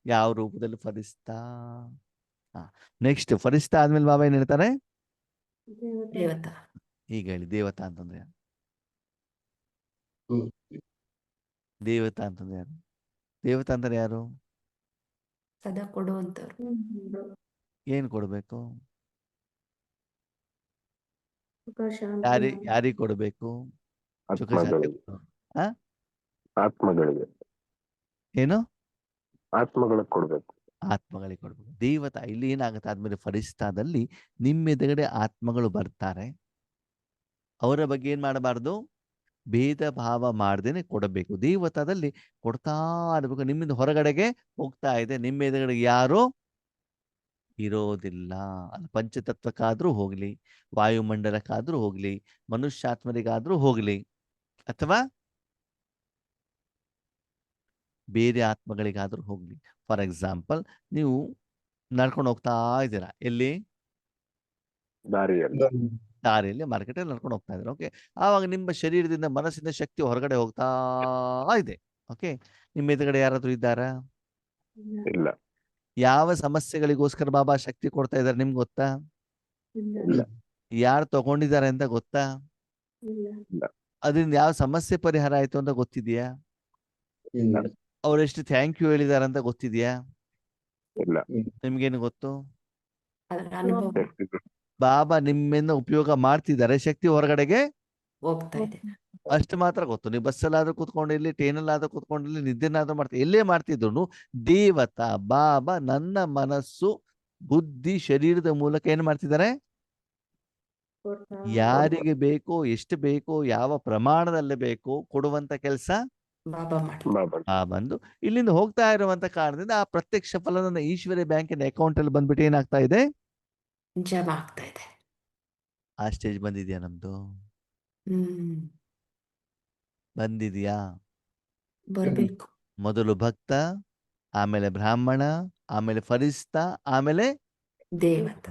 ಯಾವ ರೂಪದಲ್ಲಿ ಫರಿಸ್ತಾ? ನೆಕ್ಸ್ಟ್ ಫರಿಸ್ತಾ ಆದ್ಮೇಲೆ ಬಾಬಾ ಏನ್ ಹೇಳ್ತಾರೆ, ದೇವತಾ. ಈಗ ಹೇಳಿ, ದೇವತಾ ಅಂತಂದ್ರೆ ಯಾರು? ಹ್ಮ್. ದೇವತಾ ಅಂತಂದ್ರೆ ಯಾರು? ದೇವತಾ ಅಂದ್ರೆ ಯಾರು? ಸದಾ ಕೊಡುವಂತವ್ರು. ಏನ್ ಕೊಡ್ಬೇಕು, ಯಾರಿಗ್ ಕೊಡ್ಬೇಕು? ಸುಖ ಶಾಂತಿ ಆತ್ಮಗಳಿಗೆ. ಏನು ಆತ್ಮಗಳಿಗೆ ಕೊಡ್ಬೇಕು. ಆತ್ಮಗಳಿಗೆ ಕೊಡ್ಬೇಕು. ದೇವತಾ ಇಲ್ಲಿ ಏನಾಗುತ್ತೆ ಆದ್ಮೇಲೆ ಫರಿಸ್ತಾದಲ್ಲಿ ನಿಮ್ಮ ಎದುರುಗಡೆ ಆತ್ಮಗಳು ಬರ್ತಾರೆ. ಅವರ ಬಗ್ಗೆ ಏನ್ ಮಾಡಬಾರ್ದು, ಭೇದ ಭಾವ ಮಾಡ್ದೇನೆ ಕೊಡಬೇಕು. ದೇವತಾದಲ್ಲಿ ಕೊಡ್ತಾ ಇರ್ಬೇಕು. ನಿಮ್ಮಿಂದ ಹೊರಗಡೆಗೆ ಹೋಗ್ತಾ ಇದೆ, ನಿಮ್ಮ ಎದುರುಗಡೆ ಯಾರು ಇರೋದಿಲ್ಲ. ಅದು ಪಂಚತತ್ವಕ್ಕಾದ್ರೂ ಹೋಗ್ಲಿ, ವಾಯುಮಂಡಲಕ್ಕಾದ್ರೂ ಹೋಗ್ಲಿ, ಮನುಷ್ಯಾತ್ಮರಿಗಾದ್ರೂ ಹೋಗ್ಲಿ, ಅಥವಾ ಬೇರೆ ಆತ್ಮಗಳಿಗಾದ್ರೂ ಹೋಗ್ಲಿ. ಫಾರ್ ಎಕ್ಸಾಂಪಲ್, ನೀವು ನಡ್ಕೊಂಡು ಹೋಗ್ತಾ ಇದ್ದೀರಾ, ಎಲ್ಲಿ ದಾರಿಯಲ್ಲಿ ದಾರಿಯಲ್ಲಿ, ಮಾರ್ಕೆಟಲ್ಲಿ ನಡ್ಕೊಂಡು ಹೋಗ್ತಾ ಇದ್ದೀರಾ. ಓಕೆ, ಆವಾಗ ನಿಮ್ಮ ಶರೀರದಿಂದ ಮನಸ್ಸಿನ ಶಕ್ತಿ ಹೊರಗಡೆ ಹೋಗ್ತಾ ಇದೆ. ಓಕೆ, ನಿಮ್ಮ ಎದುರುಗಡೆ ಯಾರಾದ್ರೂ ಇದ್ದಾರಾ? ಇಲ್ಲ. ಯಾವ ಸಮಸ್ಯೆಗಳಿಗೋಸ್ಕರ ಬಾಬಾ ಶಕ್ತಿ ಕೊಡ್ತಾ ಇದ್ದಾರೆ ನಿಮ್ಗೆ ಗೊತ್ತಾ? ಇಲ್ಲ. ಯಾರು ತಗೊಂಡಿದ್ದಾರೆ ಅಂತ ಗೊತ್ತಾ? ಇಲ್ಲ. ಅದರಿಂದ ಯಾವ ಸಮಸ್ಯೆ ಪರಿಹಾರ ಆಯ್ತು ಅಂತ ಗೊತ್ತಿದೆಯಾ? ಇಲ್ಲ. ಅವ್ರೆಷ್ಟು ಥ್ಯಾಂಕ್ ಯು ಹೇಳಿದಾರೆ ಅಂತ ಗೊತ್ತಿದೆಯಾ? ಇಲ್ಲ. ನಿಮ್ಗೇನು ಗೊತ್ತು? ಅದರ ಅನುಭವ ಬಾಬಾ ನಿಮ್ಮಿಂದ ಉಪಯೋಗ ಮಾಡ್ತಿದ್ದಾರೆ, ಶಕ್ತಿ ಹೊರಗಡೆಗೆ ಹೋಗ್ತಾ ಇದೆ. ಅಷ್ಟು ಮಾತ್ರ ಗೊತ್ತು. ನೀವು ಬಸ್ಸಲ್ಲಾದ್ರೂ ಕೂತ್ಕೊಂಡಿರ್ಲಿ, ಟ್ರೈನಲ್ಲಾದ್ರೂ ಕೂತ್ಕೊಂಡಿರ್ಲಿ, ನಿದ್ದೆನಾದ್ರೂ ಮಾಡ್ತೀವಿ, ಎಲ್ಲೇ ಮಾಡ್ತಿದ್ರು ದೇವತಾ ಬಾಬಾ ನನ್ನ ಮನಸ್ಸು ಬುದ್ಧಿ ಶರೀರದ ಮೂಲಕ ಏನ್ ಮಾಡ್ತಿದ್ದಾರೆ, ಯಾರಿಗೆ ಬೇಕೋ, ಎಷ್ಟು ಬೇಕೋ, ಯಾವ ಪ್ರಮಾಣದಲ್ಲಿ ಬೇಕೋ ಕೊಡುವಂತ ಕೆಲಸ ಬಾಬಾ ಮಾಡಿ ಬಾಬಾ. ಬಂದು ಇಲ್ಲಿಂದ ಹೋಗ್ತಾ ಇರುವಂತ ಕಾರಣದಿಂದ ಆ ಪ್ರತ್ಯಕ್ಷ ಫಲ ನನ್ನ ಈಶ್ವರ್ಯ ಬ್ಯಾಂಕಿನ ಅಕೌಂಟ್ ಅಲ್ಲಿ ಬಂದ್ಬಿಟ್ಟು ಏನಾಗ್ತಾ ಇದೆ, ಜಮಾ ಆಗ್ತಾ ಇದೆ. ಆ ಸ್ಟೇಜ್ ಬಂದಿದ್ಯಾ ನಮ್ದು? ಹ್ಮ್ ಬಂದಿದ್ಯಾ? ಬರ್ಬೇಕು. ಮೊದಲು ಭಕ್ತ, ಆಮೇಲೆ ಬ್ರಾಹ್ಮಣ, ಆಮೇಲೆ ಫರಿಸ್ತ, ಆಮೇಲೆ ದೇವತ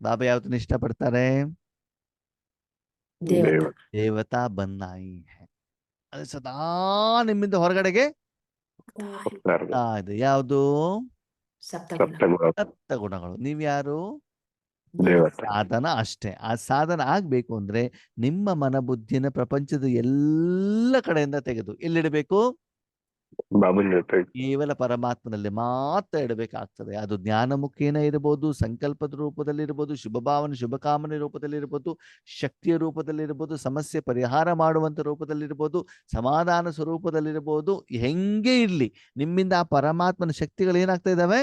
ಬಾಬಾ ಯಾವತ್ತನ್ನ ಇಷ್ಟಪಡ್ತಾರೆ? ದೇವತ ದೇವತಾ ಬನ್ನಾಯಿ ಹೈ. ಅದು ಸದಾ ನಿಮ್ಮಿಂದ ಹೊರಗಡೆಗೆ ಹೋಗ್ತಾ ಇರೋದು. ಇದೆ. ಯಾವುದು? ಸಪ್ತಗುಣ ಸಪ್ತಗುಣ ಸಪ್ತ ಗುಣಗಳು. ನೀವ್ಯಾರು? ದೇವತೆ. ಸಾಧನ ಅಷ್ಟೇ. ಆ ಸಾಧನ ಆಗ್ಬೇಕು ಅಂದ್ರೆ ನಿಮ್ಮ ಮನಬುದ್ಧಿನ ಪ್ರಪಂಚದ ಎಲ್ಲ ಕಡೆಯಿಂದ ತೆಗೆದು ಎಲ್ಲಿಡಬೇಕು? ಬಾಬನ್ ಜೊತೆ ಕೇವಲ ಪರಮಾತ್ಮನಲ್ಲಿ ಮಾತ್ರ ಇಡಬೇಕಾಗ್ತದೆ. ಅದು ಜ್ಞಾನ ಮುಖೇನ ಇರಬಹುದು, ಸಂಕಲ್ಪದ ರೂಪದಲ್ಲಿ ಇರಬಹುದು, ಶುಭ ಭಾವನೆ ಶುಭಕಾಮನೆ ರೂಪದಲ್ಲಿ ಇರಬಹುದು, ಶಕ್ತಿಯ ರೂಪದಲ್ಲಿ ಇರಬಹುದು, ಸಮಸ್ಯೆ ಪರಿಹಾರ ಮಾಡುವಂತ ರೂಪದಲ್ಲಿರ್ಬೋದು, ಸಮಾಧಾನ ಸ್ವರೂಪದಲ್ಲಿರ್ಬೋದು. ಹೆಂಗೆ ಇರ್ಲಿ, ನಿಮ್ಮಿಂದ ಆ ಪರಮಾತ್ಮನ ಶಕ್ತಿಗಳು ಏನಾಗ್ತಾ ಇದಾವೆ,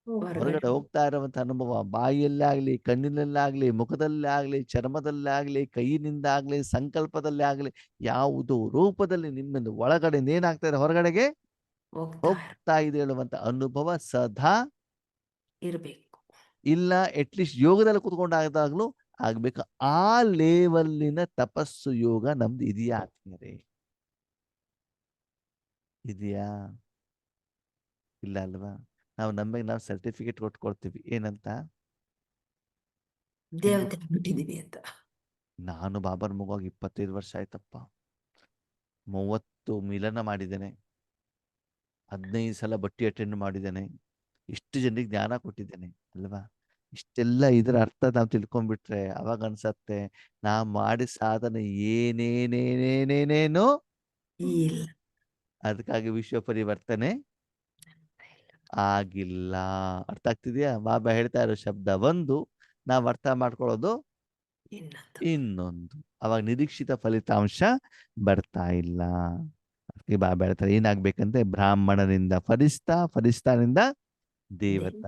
ಹೊರಗಡೆ ಹೋಗ್ತಾ ಇರುವಂತ ಅನುಭವ. ಬಾಯಿಯಲ್ಲಾಗ್ಲಿ, ಕಣ್ಣಿನಲ್ಲಾಗ್ಲಿ, ಮುಖದಲ್ಲಾಗ್ಲಿ, ಚರ್ಮದಲ್ಲಾಗ್ಲಿ, ಕೈಯಿನಿಂದಾಗ್ಲಿ, ಸಂಕಲ್ಪದಲ್ಲೇ ಆಗ್ಲಿ, ಯಾವುದೋ ರೂಪದಲ್ಲಿ ನಿಮ್ಮಿಂದ ಒಳಗಡೆ ಏನಾಗ್ತಾ ಇದೆ, ಹೊರಗಡೆಗೆ ಹೋಗ್ತಾ ಇದೆ ಹೇಳುವಂತ ಅನುಭವ ಸದಾ ಇರ್ಬೇಕು. ಇಲ್ಲ ಅಟ್ಲೀಸ್ಟ್ ಯೋಗದಲ್ಲಿ ಕುತ್ಕೊಂಡಾಗ್ದಾಗ್ಲೂ ಆಗ್ಬೇಕು. ಆ ಲೇವಲ್ಲಿನ ತಪಸ್ಸು ಯೋಗ ನಮ್ದು ಇದೆಯಾ ಆತ್ಮೀಯರೇ? ಇದೆಯಾ? ಇಲ್ಲ ಅಲ್ವಾ? ನಾವು ನಮಗೆ ನಾವು ಸರ್ಟಿಫಿಕೇಟ್ ಕೊಟ್ಕೊಳ್ತೀವಿ, ಏನಂತ? ದೇವತೆ ಬಿಟ್ಟಿದೀವಿ ಅಂತ. ನಾನು ಬಾಬರ್ ಮಗುವಾಗಿ 25 ವರ್ಷ ಆಯ್ತಪ್ಪ. 30 ಮಿಲನ ಮಾಡಿದ್ದೇನೆ, 15 ಸಲ ಬಟ್ಟಿ ಅಟೆಂಡ್ ಮಾಡಿದ್ದೇನೆ, ಇಷ್ಟು ಜನರಿಗೆ ಜ್ಞಾನ ಕೊಟ್ಟಿದ್ದೇನೆ ಅಲ್ವಾ? ಇಷ್ಟೆಲ್ಲ ಇದರ ಅರ್ಥ ನಾವು ತಿಳ್ಕೊಂಡ್ಬಿಟ್ರೆ ಅವಾಗ ಅನ್ಸತ್ತೆ ನಾ ಮಾಡಿ ಸಾಧನೆ ಏನೇನೇನೇನೇನೇನೋ ಇಲ್ಲ. ಅದಕ್ಕಾಗಿ ವಿಶ್ವ ಪರಿವರ್ತನೆ ಆಗಿಲ್ಲ. ಅರ್ಥ ಆಗ್ತಿದ್ಯಾ? ಬಾಬಾ ಹೇಳ್ತಾ ಇರೋ ಶಬ್ದ ಒಂದು, ನಾವು ಅರ್ಥ ಮಾಡ್ಕೊಳ್ಳೋದು ಇನ್ನೊಂದು. ಇನ್ನೊಂದು. ಅವಾಗ ನಿರೀಕ್ಷಿತ ಫಲಿತಾಂಶ ಬರ್ತಾ ಇಲ್ಲ. ಅದಕ್ಕೆ ಬಾಬಾ ಹೇಳ್ತಾರೆ ಏನಾಗ್ಬೇಕಂತೆ, ಬ್ರಾಹ್ಮಣನಿಂದ ಫರಿಸ್ತಾ, ಫರಿಸ್ತಾನಿಂದ ದೇವತ.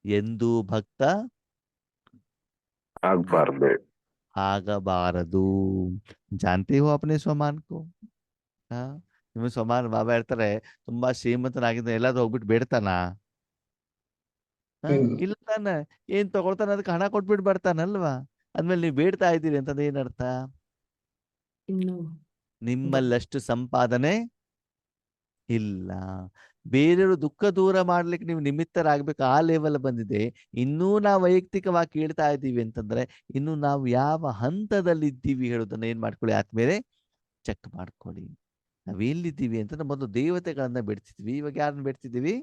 ಎಂದೂ ಭಕ್ತ ಆಗ್ಬಾರ್ದು. ಆಗಬಾರದು. ಜಾನ್ತೆ ಹೋ ಅಪ್ನೆ ಸ್ವಮಾನ್ ಕೋ. ನಿಮ್ಮ ಸ್ವಮಾನ ಬಾಬಾ ಹೇಳ್ತಾರೆ ತುಂಬಾ ಶ್ರೀಮಂತನಾಗಿದ್ದ ಎಲ್ಲಾದ್ರೂ ಹೋಗ್ಬಿಟ್ಟು ಬೇಡ್ತಾನ? ಇಲ್ಲ ತಾನೆ. ಏನ್ ತಗೊಳ್ತಾನೆ ಅದಕ್ಕೆ ಹಣ ಕೊಟ್ಬಿಟ್ಟು ಬರ್ತಾನಲ್ವಾ? ಅದ್ಮೇಲೆ ನೀವು ಬೇಡ್ತಾ ಇದ್ದೀರಿ ಅಂತಂದ್ರೆ ಏನರ್ಥ? ಇನ್ನು ನಿಮ್ಮಲ್ಲಷ್ಟು ಸಂಪಾದನೆ ಇಲ್ಲ. ಬೇರೆಯವರು ದುಃಖ ದೂರ ಮಾಡ್ಲಿಕ್ಕೆ ನೀವು ನಿಮಿತ್ತರಾಗ್ಬೇಕು. ಆ ಲೆವೆಲ್ ಬಂದಿದೆ. ಇನ್ನೂ ನಾವು ವೈಯಕ್ತಿಕವಾಗಿ ಕೇಳ್ತಾ ಇದ್ದೀವಿ ಅಂತಂದ್ರೆ ಇನ್ನು ನಾವು ಯಾವ ಹಂತದಲ್ಲಿ ಇದ್ದೀವಿ ಹೇಳೋದನ್ನ ಏನ್ ಮಾಡ್ಕೊಳ್ಳಿ ಆದ್ಮೇಲೆ ಚೆಕ್ ಮಾಡ್ಕೊಳ್ಳಿ. ನಾವೆಲ್ಲಿದ್ದೀವಿ ಅಂತಂದ್ರೆ ಮೊದಲು ದೇವತೆಗಳನ್ನ ಬಿಡ್ತಿದ್ವಿ, ಇವಾಗ ಯಾರನ್ನ ಬಿಡ್ತಿದ್ದೀವಿ?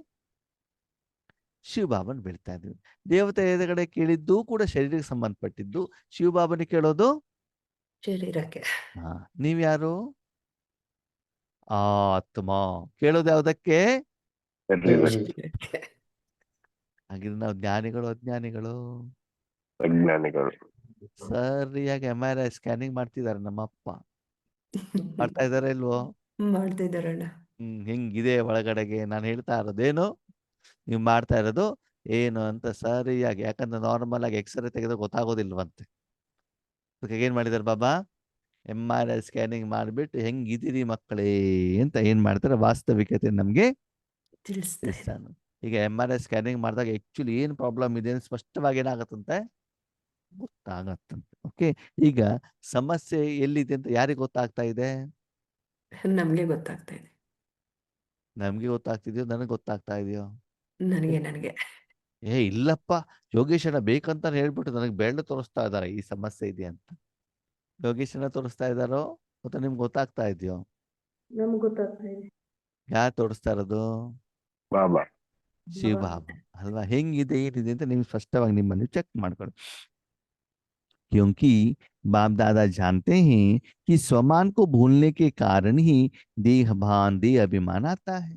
ಶಿವಬಾಬನ್ ಬಿಡ್ತಾ ಇದ್ದೀವಿ. ದೇವತೆ ಎದುರುಗಡೆ ಕೇಳಿದ್ದು ಕೂಡ ಶರೀರಕ್ಕೆ ಸಂಬಂಧಪಟ್ಟಿದ್ದು, ಶಿವಬಾಬನಿಗೆ ಕೇಳೋದು ಶರೀರಕ್ಕೆ. ನೀವ್ಯಾರು? ಆತ್ಮ. ಕೇಳೋದು ಯಾವ್ದಕ್ಕೆ? ಹಾಗಿದ್ರೆ ನಾವು ಜ್ಞಾನಿಗಳು ಅಜ್ಞಾನಿಗಳು? ಅಜ್ಞಾನಿಗಳು. ಸರಿಯಾಗಿ MRI ಸ್ಕ್ಯಾನಿಂಗ್ ಮಾಡ್ತಿದ್ದಾರೆ ನಮ್ಮಪ್ಪ. ಮಾಡ್ತಾ ಇದಾರೆ ಇಲ್ವೋ? ಮಾಡ್ತಿದಾರಣ್ಣ. ಹೆಂಗಿದೆ ಒಳಗಡೆಗೆ ನಾನು ಹೇಳ್ತಾ ಇರೋದೇನು ನೀವು ಮಾಡ್ತಾ ಇರೋದು ಏನು ಅಂತ ಸರಿಯಾಗಿ, ಯಾಕಂದ್ರೆ ನಾರ್ಮಲ್ ಆಗಿ ಎಕ್ಸ್ರೇ ತೆಗೆದು ಗೊತ್ತಾಗೋದಿಲ್ವಂತೆ. ಅದಕ್ಕೆ ಏನ್ ಮಾಡಿದಾರೆ ಬಾಬಾ, MRI ಸ್ಕ್ಯಾನಿಂಗ್ ಮಾಡಿಬಿಟ್ಟು ಹೆಂಗಿದ್ದೀರಿ ಮಕ್ಕಳೇ ಅಂತ ಏನ್ ಮಾಡ್ತಾರೆ, ವಾಸ್ತವಿಕತೆ ನಮ್ಗೆ ತಿಳಿಸ್ತಾ ಇದೆ. ತಿಳಿಸ್ತಾನೆ. ಈಗ MRI ಸ್ಕ್ಯಾನಿಂಗ್ ಮಾಡಿದಾಗ ಆಕ್ಚುಲಿ ಏನ್ ಪ್ರಾಬ್ಲಮ್ ಇದೆ ಅಂತ ಸ್ಪಷ್ಟವಾಗಿ ಏನಾಗತ್ತಂತೆ ಗೊತ್ತಾಗತ್ತಂತೆ. ಓಕೆ, ಈಗ ಸಮಸ್ಯೆ ಎಲ್ಲಿದೆ ಅಂತ ಯಾರಿಗೆ ಗೊತ್ತಾಗ್ತಾ ಇದೆ? ನಮ್ಗೆ ಗೊತ್ತಾಗ್ತಾ ಇದೆ. ನಮ್ಗೆ ಗೊತ್ತಾಗ್ತಿದ್ಯೋ ನನಗೆ ಗೊತ್ತಾಗ್ತಾ ಇದೆಯೋ? ನನಗೆ ಇಲ್ಲಪ್ಪ, ಯೋಗೇಶನ ಬೇಕಂತ ಹೇಳ್ಬಿಟ್ಟು ನನಗೆ ಬೆರಳು ತೋರಿಸ್ತಾ ಇದ್ದಾರೆ ಈ ಸಮಸ್ಯೆ ಇದೆ ಅಂತ. ಯೋಗೇಶನ ತೋರಿಸ್ತಾ ಇದ್ದಾರೋ ಅಥವಾ ನಿಮ್ಗೆ ಗೊತ್ತಾಗ್ತಾ ಇದೆಯೋ? ನಮ್ಗೆ ಗೊತ್ತಾಗ್ತಾ ಇದೆ. ಯಾರು ತೋರಿಸ್ತಾ ಇರೋದು? ಬಾಬಾ. ಶಿವಬಾಬಾ ಅಲ್ವಾ? ಹೆಂಗಿದೆ ಏನಿದೆ ಅಂತ ನೀವು ಸ್ಪಷ್ಟವಾಗಿ ನಿಮ್ಮನ್ನು ಚೆಕ್ ಮಾಡ್ಕೊಳ್ಳಿ. क्योंकि बाप दादा जानते हैं कि स्वमान को भूलने के कारण ही देह भान देह अभिमान आता है.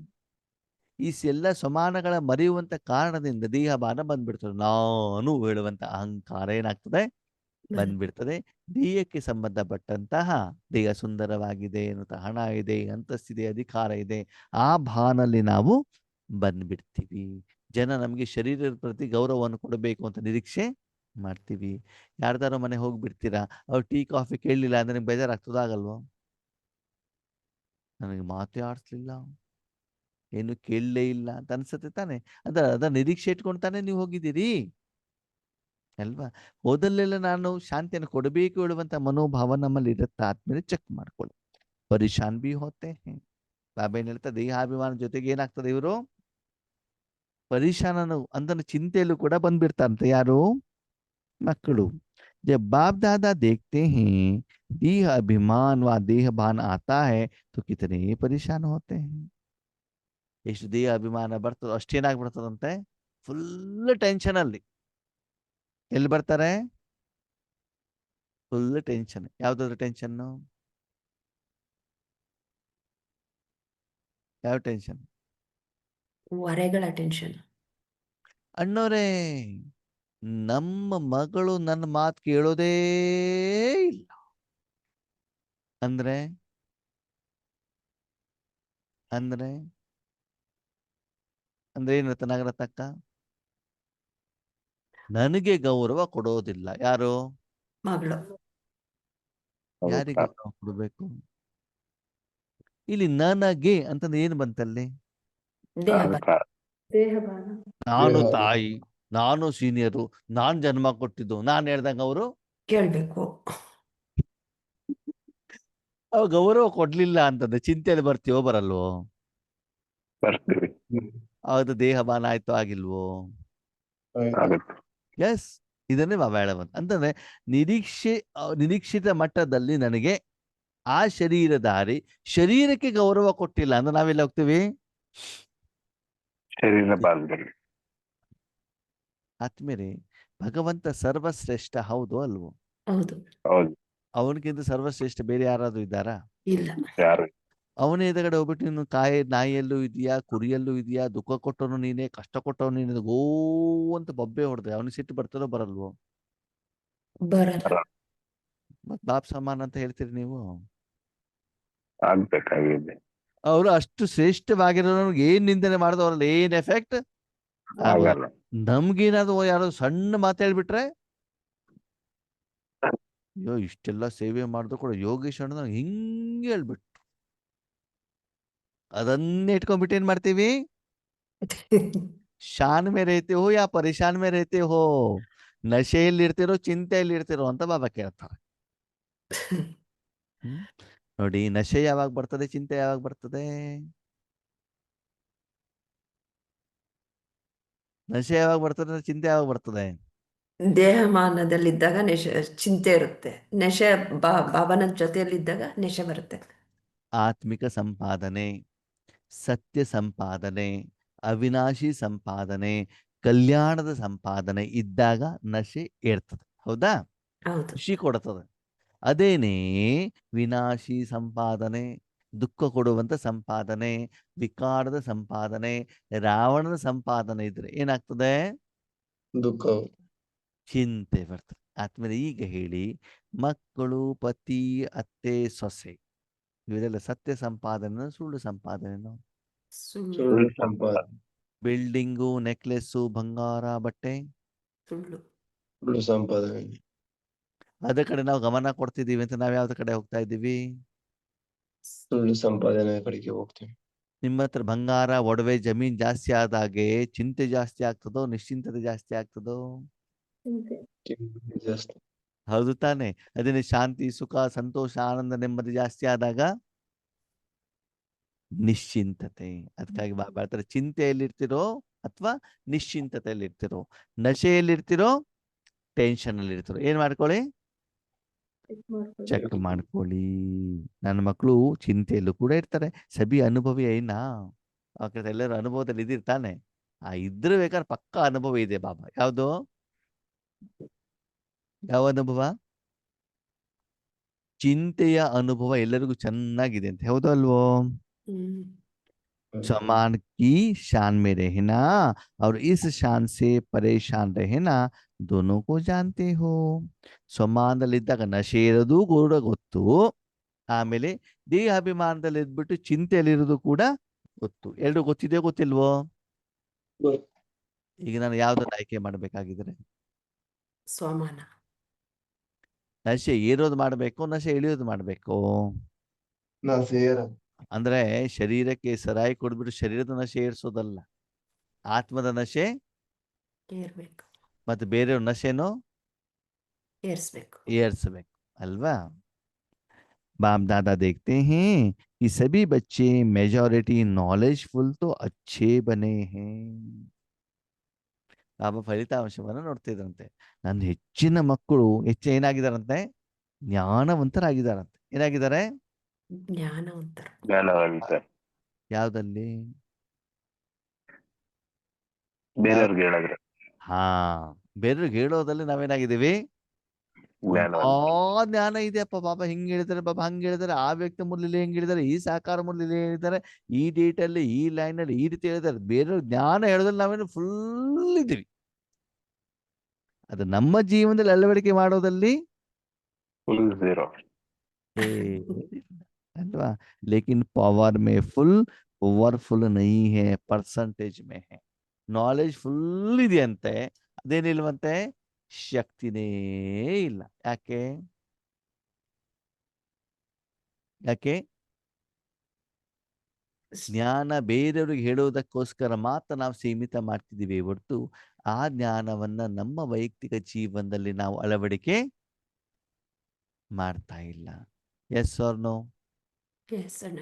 ಈ ಎಲ್ಲ ಸ್ವಮಾನಗಳ ಮರೆಯುವಂತ ಕಾರಣದಿಂದ ದೇಹ ಭಾನ ಬಂದ್ಬಿಡ್ತದೆ. ನಾನು ಹೇಳುವಂತ ಅಹಂಕಾರ ಏನಾಗ್ತದೆ ಬಂದ್ಬಿಡ್ತದೆ. ದೇಹಕ್ಕೆ ಸಂಬಂಧಪಟ್ಟಂತಹ ದೇಹ ಸುಂದರವಾಗಿದೆ ಅನ್ನುವಂಥ ಹಣ ಇದೆ, ಅಂತಸ್ತಿದೆ, ಅಧಿಕಾರ ಇದೆ, ಆ ಭಾನಲ್ಲಿ ನಾವು ಬಂದ್ಬಿಡ್ತೀವಿ. ಜನ ನಮಗೆ ಶರೀರದ ಪ್ರತಿ ಗೌರವವನ್ನು ಕೊಡಬೇಕು ಅಂತ ನಿರೀಕ್ಷೆ ಮಾಡ್ತೀವಿ. ಯಾರ್ದಾರೋ ಮನೆ ಹೋಗ್ಬಿಡ್ತೀರಾ, ಅವ್ರು ಟೀ ಕಾಫಿ ಕೇಳಲಿಲ್ಲ ಅಂದ್ರೆ ನಿಮ್ಗೆ ಬೇಜಾರಾಗ್ತದಾಗಲ್ವೋ? ನನಗೆ ಮಾತೇ ಆಡಿಸ್ಲಿಲ್ಲ, ಏನು ಕೇಳಲೇ ಇಲ್ಲ ಅಂತ ಅನ್ಸುತ್ತೆ ತಾನೆ. ಅದ ನಿರೀಕ್ಷೆ ಇಟ್ಕೊಂಡು ತಾನೆ ನೀವು ಹೋಗಿದ್ದೀರಿ ಅಲ್ವಾ? ಹೋದಲ್ಲೆಲ್ಲ ನಾನು ಶಾಂತಿಯನ್ನು ಕೊಡಬೇಕು ಹೇಳುವಂತ ಮನೋಭಾವ ನಮ್ಮಲ್ಲಿ ಇರುತ್ತೆ. ಆದ್ಮೇಲೆ ಚೆಕ್ ಮಾಡ್ಕೊಳ್ಳಿ. ಪರೇಶಾನ್ ಬಿ ಹೋತೆ ಬಾಬಾ ಏನ್ ಹೇಳ್ತಾ, ದೇಹಾಭಿಮಾನ ಜೊತೆಗೆ ಏನಾಗ್ತದೆ, ಇವರು ಪರೇಶಾನನು ಅಂದ್ರೆ ಚಿಂತೆಯಲ್ಲೂ ಕೂಡ ಬಂದ್ಬಿಡ್ತಾರಂತೆ. ಯಾರು? ಮಕ್ಕಳು. जब बाप दादा देखते हैं देह अभिमान व देह भान आता है तो कितने परेशान होते हैं. ಎಷ್ಟು ದೇಹ ಅಭಿಮಾನ ಬರ್ತದೋ ಅಷ್ಟೇನಾಗ್ಬಿಡ್ತದಂತೆ, ಫುಲ್ ಟೆನ್ಷನ್ ಅಲ್ಲಿ. ಎಲ್ಲಿ ಬರ್ತಾರೆ? Full tension. ಯಾವ್ದಾದ್ರು ಟೆನ್ಷನ್? ಯಾವ ಟೆನ್ಷನ್? ಹೊರೆಗಳ ಟೆನ್ಷನ್. ಅಣ್ಣೋರೇ, ನಮ್ಮ ಮಗಳು ನನ್ನ ಮಾತು ಕೇಳೋದೇ ಇಲ್ಲ ಅಂದ್ರೆ ಅಂದ್ರೆ ಅಂದ್ರೆ ಏನತ್ತ ನಾಗರತಕ್ಕ? ನನಗೆ ಗೌರವ ಕೊಡೋದಿಲ್ಲ. ಯಾರು? ಮಗಳು. ಯಾರಿಗೆ ಗೌರವ ಕೊಡಬೇಕು? ಇಲ್ಲಿ ನನಗೆ ಅಂತಂದ್ರೆ ಏನು ಬಂತಲ್ಲಿ? ದೇಹ ಅಹಂಕಾರ. ದೇಹ ಭಾನ. ನಾನು ದೇಹ. ತಾಯಿ, ನಾನು ಸೀನಿಯರು, ನಾನ್ ಜನ್ಮ ಕೊಟ್ಟಿದ್ದು, ನಾನು ಹೇಳ್ದಂಗ ಅವರು ಕೇಳ್ಬೇಕು. ಅವ್ ಗೌರವ ಕೊಡ್ಲಿಲ್ಲ ಅಂತಂದ್ರೆ ಚಿಂತೆಯಲ್ಲಿ ಬರ್ತೀವೋ ಬರಲ್ವೋ? ಬರ್ತೀವಿ. ಅದು ದೇಹ ಬಾನ ಆಯ್ತು ಆಗಿಲ್ವೋ? ಆಗುತ್ತೆ. ಎಸ್, ಇದನ್ನೇ ಬಾಬಾ ಹೇಳಬಂತ ಅಂತಂದ್ರೆ ನಿರೀಕ್ಷಿತ ಮಟ್ಟದಲ್ಲಿ ನನಗೆ ಆ ಶರೀರಧಾರಿ ಶರೀರಕ್ಕೆ ಗೌರವ ಕೊಟ್ಟಿಲ್ಲ ಅಂದ್ರೆ ನಾವೆಲ್ಲ ಹೋಗ್ತೀವಿ? ಶರೀರ ಬಾಂಧವ್ಯ. ಆತ್ಮೇಲೆ ಭಗವಂತ ಸರ್ವಶ್ರೇಷ್ಠ, ಹೌದು ಅಲ್ವೋ? ಹೌದು. ಹೌದು. ಅವನಿಗಿಂತ ಸರ್ವಶ್ರೇಷ್ಠ ಬೇರೆ ಯಾರಾದ್ರೂ ಇದ್ದಾರಾ? ಇಲ್ಲ. ಯಾರು? ಅವನೇ ಎದುರುಗಡೆ ಹೋಗ್ಬಿಟ್ಟು ನೀನು ನಾಯಿಯಲ್ಲೂ ಇದೆಯಾ, ಕುರಿಯಲ್ಲೂ ಇದೆಯಾ, ದುಃಖ ಕೊಟ್ಟವನು ನೀನೇ, ಕಷ್ಟ ಕೊಟ್ಟವನು ನೀನೇ, ಗೋ ಅಂತ ಬೊಬ್ಬೆ ಹೊಡೆದ್ರೆ ಅವನಿಗೆ ಸಿಟ್ಟು ಬರ್ತದೋ ಬರಲ್ವೋ? ಬರಲ್ಲ. ಮತ್ ಬಾಪ್ ಸಮಾನ ಅಂತ ಹೇಳ್ತೀರಿ ನೀವು. ಆಗ್ಬೇಕಾಗಿದೆ. ಅವರು ಅಷ್ಟು ಶ್ರೇಷ್ಠವಾಗಿರೋರಿಗೆ ಏನ್ ನಿಂದನೆ ಮಾಡಿದವ್ರಲ್ಲಿ ಏನ್ ಎಫೆಕ್ಟ್ ಆಗಲ್ಲ. ಆಗಲ್ಲ. ನಮ್ಗೇನಾದ್ರು ಯಾರು ಸಣ್ಣ ಮಾತಾಡ್ಬಿಟ್ರೆ, ಅಯ್ಯೋ ಇಷ್ಟೆಲ್ಲ ಸೇವೆ ಮಾಡಿದ್ರು ಕೂಡ ಯೋಗೇಶ್ ಅಣ್ಣ ಹಿಂಗೆ ಹೇಳ್ಬಿಟ್ಟು ಅದನ್ನೇ ಇಟ್ಕೊಂಡ್ಬಿಟ್ಟು ಏನ್ ಮಾಡ್ತೀವಿ? ಶಾನ್ ಮೇ ರೇತೆ ಹೋ ಯಾ ಪರೇಶಾನ್ ಮೇ ರೇತೆ ಹೋ, ನಶೆಯಲ್ಲಿ ಇರ್ತಿರೋ ಚಿಂತೆಯಲ್ಲಿ ಇರ್ತಿರೋ ಅಂತ ಬಾಬಾ ಕೇಳ್ತಾರೆ. ನೋಡಿ, ನಶೆ ಯಾವಾಗ ಬರ್ತದೆ, ಚಿಂತೆ ಯಾವಾಗ ಬರ್ತದೆ? ನಶೆ ಯಾವಾಗ ಬರ್ತದೆ, ಚಿಂತೆ ಯಾವಾಗ ಬರ್ತದೆ? ದೇಹಮಾನದಲ್ಲಿದ್ದಾಗ ಚಿಂತೆ ಇರುತ್ತೆ. ನೆಶೆ ಬಾಬನ ಜೊತೆಯಲ್ಲಿದ್ದಾಗ ನೆಶೆ ಬರುತ್ತೆ. ಆತ್ಮಿಕ ಸಂಪಾದನೆ, ಸತ್ಯ ಸಂಪಾದನೆ, ಅವಿನಾಶಿ ಸಂಪಾದನೆ, ಕಲ್ಯಾಣದ ಸಂಪಾದನೆ ಇದ್ದಾಗ ನಶೆ ಏರ್ತದೆ. ಹೌದಾ? ಹೌದು. ಖುಷಿ ಕೊಡ್ತದೆ. ಅದೇನೇ ವಿನಾಶಿ ಸಂಪಾದನೆ, ದುಃಖ ಕೊಡುವಂತ ಸಂಪಾದನೆ, ವಿಕಾರದ ಸಂಪಾದನೆ, ರಾವಣದ ಸಂಪಾದನೆ ಇದ್ರೆ ಏನಾಗ್ತದೆ? ದುಃಖ. ಚಿಂತೆ ಬರ್ತದೆ. ಆದ್ಮೇಲೆ ಈಗ ಹೇಳಿ, ಮಕ್ಕಳು, ಪತಿ, ಅತ್ತೆ, ಸೊಸೆ ಇವೆಲ್ಲ ಸತ್ಯ ಸಂಪಾದನೆ ಸುಳ್ಳು ಸಂಪಾದನೆನೋ? ಸುಳ್ಳು ಸುಳ್ಳು ಸಂಪಾದನೆ. ಬಿಲ್ಡಿಂಗು, ನೆಕ್ಲೆಸ್ಸು, ಬಂಗಾರ, ಬಟ್ಟೆ ಸುಳ್ಳು ಸುಳ್ಳು ಸಂಪಾದನೆ. ಅದ ಕಡೆ ನಾವು ಗಮನ ಕೊಡ್ತಿದೀವಿ ಅಂತ ನಾವ್ ಯಾವ್ದ ಕಡೆ ಹೋಗ್ತಾ ಇದ್ದೀವಿ? ಸುಳ್ಳು ಸಂಪಾದನೆ ಕಡೆಗೆ ಹೋಗ್ತೀವಿ. ನಿಮ್ಮ ಹತ್ರ ಬಂಗಾರ, ಒಡವೆ, ಜಮೀನ್ ಜಾಸ್ತಿ ಆದಾಗೆ ಚಿಂತೆ ಜಾಸ್ತಿ ಆಗ್ತದೋ ನಿಶ್ಚಿಂತತೆ ಜಾಸ್ತಿ ಆಗ್ತದೋ? ಚಿಂತೆ. ಚಿಂತೆ ಜಾಸ್ತಿ. ಹೌದು ತಾನೆ? ಅದೇನೆ ಶಾಂತಿ, ಸುಖ, ಸಂತೋಷ, ಆನಂದ, ನೆಮ್ಮದಿ ಜಾಸ್ತಿ ಆದಾಗ ನಿಶ್ಚಿಂತತೆ. ಅದಕ್ಕಾಗಿ ಬಾಬಾ ಹೇಳ್ತಾರೆ, ಚಿಂತೆಯಲ್ಲಿರ್ತಿರೋ ಅಥವಾ ನಿಶ್ಚಿಂತತೆಯಲ್ಲಿರ್ತಿರೋ, ನಶೆಯಲ್ಲಿರ್ತಿರೋ, ಟೆನ್ಷನ್ ಅಲ್ಲಿ ಇರ್ತಿರೋ, ಏನ್ ಮಾಡ್ಕೊಳ್ಳಿ? ಚೆಕ್ ಮಾಡ್ಕೊಳ್ಳಿ. ಚೆಕ್ ಮಾಡ್ಕೊಳ್ಳಿ. ನನ್ನ ಮಕ್ಕಳು ಚಿಂತೆಯಲ್ಲೂ ಕೂಡ ಇರ್ತಾರೆ. ಸಭಿ ಅನುಭವಿ ಐನಾ? ಎಲ್ಲರೂ ಅನುಭವದಲ್ಲಿ ಇದಿರ್ತಾನೆ. ಇದ್ರೆ ಬೇಕಾದ್ರೆ ಪಕ್ಕ ಅನುಭವ ಇದೆ ಬಾಬಾ. ಯಾವ್ದು? ಯಾವ ಅನುಭವ? ಚಿಂತೆಯ ಅನುಭವ ಎಲ್ಲರಿಗೂ ಚೆನ್ನಾಗಿದೆ ಅಂತ. ಹೌದು ಅಲ್ವೋ? ಹ್ಮ್ समान की शान में रहना और इस शान से परेशान रहना दोनों को जानते हो. ಸಮಾನದಲ್ಲಿದ್ದಾಗ ನಶೆ ಇರೋದು ಕೂಡ ಗೊತ್ತು, ಆಮೇಲೆ ದೇಹಾಭಿಮಾನದಲ್ಲಿ ಇದ್ಬಿಟ್ಟು ಚಿಂತೆಯಲ್ಲಿರೋದು ಕೂಡ ಗೊತ್ತು. ಎರಡು ಗೊತ್ತಿದೆಯೋ ಗೊತ್ತಿಲ್ವೋ? ಈಗ ನಾನು ಯಾವ್ದನ್ನ ಆಯ್ಕೆ ಮಾಡ್ಬೇಕಾಗಿದ್ರೆ? ಸ್ವಮಾನ. ನಶೆ ಏರೋದು ಮಾಡ್ಬೇಕು, ನಶೆ ಇಳಿಯೋದು ಮಾಡ್ಬೇಕು? ನಾ ಸೇರ ಅಂದ್ರೆ ಶರೀರಕ್ಕೆ ಸರಾಯಿ ಕೊಡ್ಬಿಟ್ಟು ಶರೀರದ ನಶೆ ಏರ್ಸೋದಲ್ಲ, ಆತ್ಮದ ನಶೆ ಏರ್ಬೇಕು, ಮತ್ತೆ ಬೇರೆಯವ್ರ ನಶೆನೋ ಏರ್ಸ್ಬೇಕು. ಏರ್ಸ್ಬೇಕು ಅಲ್ವಾ? बाप दादा देखते हैं कि सभी बच्चे मेजॉरिटी नॉलेजफुल तो अच्छे बने हैं. ಬಾಬಾ ಫಲಿತಾಂಶವನ್ನು ನೋಡ್ತಿದ್ರಂತೆ. ನನ್ನ ಹೆಚ್ಚಿನ ಮಕ್ಕಳು ಏನಾಗಿದಾರಂತೆ? ಜ್ಞಾನವಂತರಾಗಿದ್ದಾರಂತೆ. ಏನಾಗಿದ್ದಾರೆ? ಜ್ಞಾನವಂತರು. ಜ್ಞಾನವಂತ. ಯಾವ್ದಲ್ಲಿ? ಬೇರೆಯವ್ರಿಗೆ ಹೇಳಿದ್ರೆ ಹಾ, ಬೇರೆಯವ್ರಿಗೆ ಹೇಳೋದಲ್ಲಿ ನಾವೇನಾಗಿದ್ದೀವಿ? ಜ್ಞಾನವಂತ. ಜ್ಞಾನ ಇದೆಯಪ್ಪ ಬಾಬಾ, ಹಿಂಗ್ ಹೇಳಿದಾರೆ ಬಾಬಾ, ಹಂಗ್ ಹೇಳಿದಾರೆ, ಆ ವ್ಯಕ್ತಿ ಮುರಳಿಲಿ ಹೆಂಗ್ ಹೇಳಿದಾರೆ, ಈ ಸಾಕಾರ ಮುರಳಿಲಿ ಹೇಳಿದ್ದಾರೆ, ಈ ಡೇಟ್ ಅಲ್ಲಿ ಈ ಲೈನ್ ಅಲ್ಲಿ ಈ ರೀತಿ ಹೇಳಿದ್ದಾರೆ. ಬೇರೆಯವ್ರ ಜ್ಞಾನ ಹೇಳೋದ್ರಲ್ಲಿ ನಾವೇನು ಫುಲ್ ಇದ್ದೀವಿ. ಅದು ನಮ್ಮ ಜೀವನದಲ್ಲಿ ಅಳವಡಿಕೆ ಮಾಡೋದಲ್ಲಿ ಫುಲ್ ಝೀರೋ. ಅಲ್ವಾ? ಲೇಕಿನ್ ಪವರ್ ಮೇ ಫುಲ್ ಪವರ್ಫುಲ್ ನಹೀ ಹೇ, ಪರ್ಸಂಟೇಜ್ ಮೇ ಹೇ. ನಾಲೆಜ್ ಫುಲ್ ಇದೆಯಂತೆ, ಅದೇನಿಲ್ವಂತೆ? ಶಕ್ತಿನೇ ಇಲ್ಲ. ಯಾಕೆ? ಯಾಕೆ? ಜ್ಞಾನ ಬೇರೆಯವ್ರಿಗೆ ಹೇಳೋದಕ್ಕೋಸ್ಕರ ಮಾತ್ರ ನಾವು ಸೀಮಿತ ಮಾಡ್ತಿದ್ದೀವಿ ಹೊರತು ಆ ಜ್ಞಾನವನ್ನ ನಮ್ಮ ವೈಯಕ್ತಿಕ ಜೀವನದಲ್ಲಿ ನಾವು ಅಳವಡಿಕೆ ಮಾಡ್ತಾ ಇಲ್ಲ. S or no? ಎಸ್ ಅಣ್ಣ.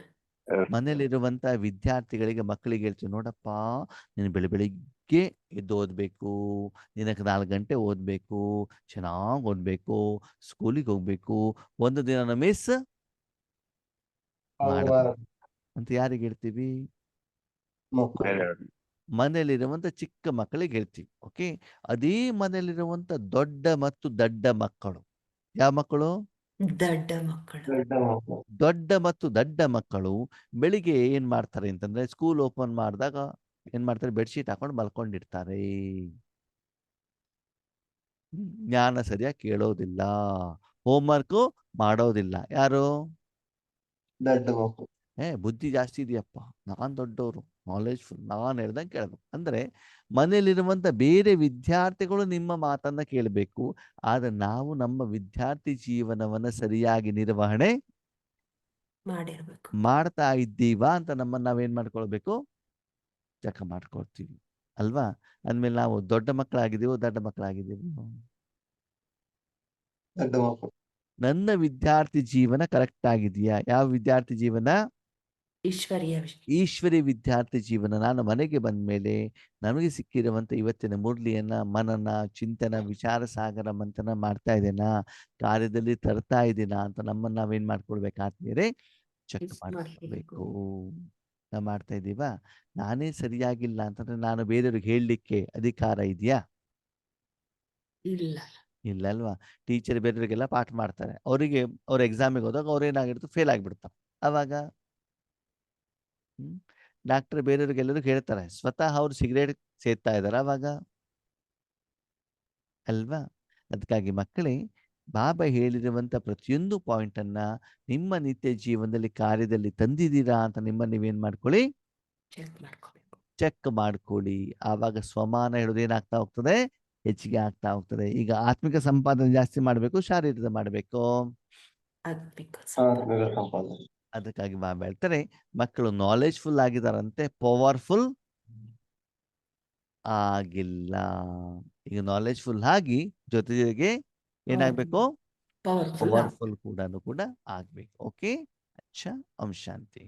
ಮನೇಲಿರುವಂತ ವಿದ್ಯಾರ್ಥಿಗಳಿಗೆ, ಮಕ್ಕಳಿಗೆ ಹೇಳ್ತೀವಿ, ನೋಡಪ್ಪ ನೀನು ಬೆಳಿಗ್ಗೆ ಎದ್ದು ಓದ್ಬೇಕು, ದಿನಕ್ಕೆ 4 ಗಂಟೆ ಓದ್ಬೇಕು, ಚೆನ್ನಾಗಿ ಓದ್ಬೇಕು, ಸ್ಕೂಲಿಗೆ ಹೋಗ್ಬೇಕು, ಒಂದು ದಿನ ಮಿಸ್ ಮಾಡಬಾರ್ದು ಅಂತ ಯಾರಿಗೆ ಹೇಳ್ತೀವಿ? ಮನೆಯಲ್ಲಿರುವಂತ ಚಿಕ್ಕ ಮಕ್ಕಳಿಗೆ ಹೇಳ್ತೀವಿ. ಓಕೆ, ಅದೇ ಮನೆಯಲ್ಲಿರುವಂತ ದೊಡ್ಡ ಮತ್ತು ದಡ್ಡ ಮಕ್ಕಳು, ಯಾವ ಮಕ್ಕಳು? ದಡ್ಡ ಮಕ್ಕಳು. ದೊಡ್ಡ ಮತ್ತು ದಡ್ಡ ಮಕ್ಕಳು ಬೆಳಿಗ್ಗೆ ಏನ್ ಮಾಡ್ತಾರೆ ಅಂತಂದ್ರೆ, ಸ್ಕೂಲ್ ಓಪನ್ ಮಾಡಿದಾಗ ಏನ್ ಮಾಡ್ತಾರೆ? ಬೆಡ್ಶೀಟ್ ಹಾಕೊಂಡು ಮಲ್ಕೊಂಡಿರ್ತಾರೆ. ಜ್ಞಾನ ಸರಿಯಾಗಿ ಕೇಳೋದಿಲ್ಲ, ಹೋಮ್ವರ್ಕ್ ಮಾಡೋದಿಲ್ಲ. ಯಾರು? ದಡ್ಡ ಮಕ್ಕಳು. ಬುದ್ಧಿ ಜಾಸ್ತಿ ಇದೆಯಪ್ಪ, ನಾನ್ ದೊಡ್ಡವರು, ನಾಲೆಜ್ಫುಲ್, ನಾನ್ ಹೇಳ್ದಂಗೆ ಕೇಳ್ಬೇಕು. ಅಂದ್ರೆ ಮನೆಯಲ್ಲಿರುವಂತ ಬೇರೆ ವಿದ್ಯಾರ್ಥಿಗಳು ನಿಮ್ಮ ಮಾತನ್ನ ಕೇಳಬೇಕು, ಆದ್ರೆ ನಾವು ನಮ್ಮ ವಿದ್ಯಾರ್ಥಿ ಜೀವನವನ್ನ ಸರಿಯಾಗಿ ನಿರ್ವಹಣೆ ಮಾಡಿರ್ಬೇಕು. ಮಾಡ್ತಾ ಇದ್ದೀವಾ ಅಂತ ನಮ್ಮನ್ನ ನಾವೇನ್ ಮಾಡ್ಕೊಳ್ಬೇಕು? ಚೆಕ್ ಮಾಡ್ಕೊಳ್ತೀವಿ ಅಲ್ವಾ? ಅಂದ್ಮೇಲೆ ನಾವು ದೊಡ್ಡ ಮಕ್ಕಳಾಗಿದ್ದೀವೋ ದೊಡ್ಡ ಮಕ್ಕಳಾಗಿದ್ದೀವೋ? ದಡ್ಡ ಮಕ್ಕಳು. ನನ್ನ ವಿದ್ಯಾರ್ಥಿ ಜೀವನ ಕರೆಕ್ಟ್ ಆಗಿದೆಯಾ? ಯಾವ ವಿದ್ಯಾರ್ಥಿ ಜೀವನ? ಈಶ್ವರೀಯ ಈಶ್ವರಿ ವಿದ್ಯಾರ್ಥಿ ಜೀವನ. ನಾನು ಮನೆಗೆ ಬಂದ ಮೇಲೆ ನಮಗೆ ಸಿಕ್ಕಿರುವಂತ ಇವತ್ತಿನ ಮುರಳಿಯನ್ನ, ಮನನ, ಚಿಂತನ, ವಿಚಾರ ಸಾಗರ ಮಂಥನ ಮಾಡ್ತಾ ಇದ್ದೇನಾ, ಕಾರ್ಯದಲ್ಲಿ ತರ್ತಾ ಇದ್ದೀನಾ ಅಂತ ನಮ್ಮನ್ನ ನಾವೇನ್ ಮಾಡ್ಕೊಳ್ಬೇಕಾದ್ಮೇಲೆ ಚೆಕ್ ಮಾಡ್ಕೊಳ್ಬೇಕು. ನಾವು ಮಾಡ್ತಾ ಇದ್ದೀವಾ? ನಾನೇ ಸರಿಯಾಗಿಲ್ಲ ಅಂತಂದ್ರೆ ನಾನು ಬೇರೆಯವ್ರಿಗೆ ಹೇಳಲಿಕ್ಕೆ ಅಧಿಕಾರ ಇದೆಯಾ? ಇಲ್ಲ. ಇಲ್ಲ ಅಲ್ವಾ? ಟೀಚರ್ ಬೇರೆಯವರಿಗೆಲ್ಲ ಪಾಠ ಮಾಡ್ತಾರೆ, ಅವರಿಗೆ ಅವ್ರ ಎಕ್ಸಾಮಿಗೆ ಹೋದಾಗ ಅವ್ರೇನಾಗಿರ್ತು? ಫೇಲ್ ಆಗಿಬಿಡ್ತಾರೆ. ಅವಾಗ ಡಾಕ್ಟರ್ ಬೇರೆಯವ್ರಿಗೆಲ್ಲರಿಗೂ ಹೇಳ್ತಾರೆ, ಸ್ವತಃ ಅವ್ರು ಸಿಗರೇಟ್ ಸೇದ್ತಾ ಇದಾರೆ ಅವಾಗ ಅಲ್ವಾ? ಅದಕ್ಕಾಗಿ ಮಕ್ಕಳೇ, ಬಾಬಾ ಹೇಳಿರುವಂತ ಪ್ರತಿಯೊಂದು ಪಾಯಿಂಟ್ ಅನ್ನ ನಿಮ್ಮ ನಿತ್ಯ ಜೀವನದಲ್ಲಿ ಕಾರ್ಯದಲ್ಲಿ ತಂದಿದ್ದೀರಾ ಅಂತ ನೀವೇನ್ ಮಾಡ್ಕೊಳ್ಳಿ, ಚೆಕ್ ಮಾಡ್ಕೋಬೇಕು. ಚೆಕ್ ಮಾಡ್ಕೊಳ್ಳಿ. ಆವಾಗ ಸ್ವಮಾನ ಹೇಳೋದು ಏನಾಗ್ತಾ ಹೋಗ್ತದೆ, ಹೆಚ್ಚಿಗೆ ಆಗ್ತಾ ಹೋಗ್ತದೆ. ಈಗ ಆತ್ಮಿಕ ಸಂಪಾದನೆ ಜಾಸ್ತಿ ಮಾಡಬೇಕು, ಶಾರೀರಿಕ ಮಾಡಬೇಕು. ಆತ್ಮಿಕ ಆತ್ಮಿಕ ಸಂಪಾದನೆ. ಅದಕ್ಕಾಗಿ ಬಾಬಾ ಹೇಳ್ತಾರೆ ಮಕ್ಕಳು ನಾಲೆಜ್ಫುಲ್ ಆಗಿದಾರಂತೆ, ಪವರ್ಫುಲ್ ಆಗಿಲ್ಲ. ಈಗ ನಾಲೆಜ್ಫುಲ್ ಆಗಿ ಜೊತೆಗೆ ಏನಾಗ್ಬೇಕು, ಪವರ್ಫುಲ್ ಪವರ್ಫುಲ್ ಕೂಡ ಆಗ್ಬೇಕು. ಓಕೆ, ಅಚ್ಚಾ, ಓಂ ಶಾಂತಿ.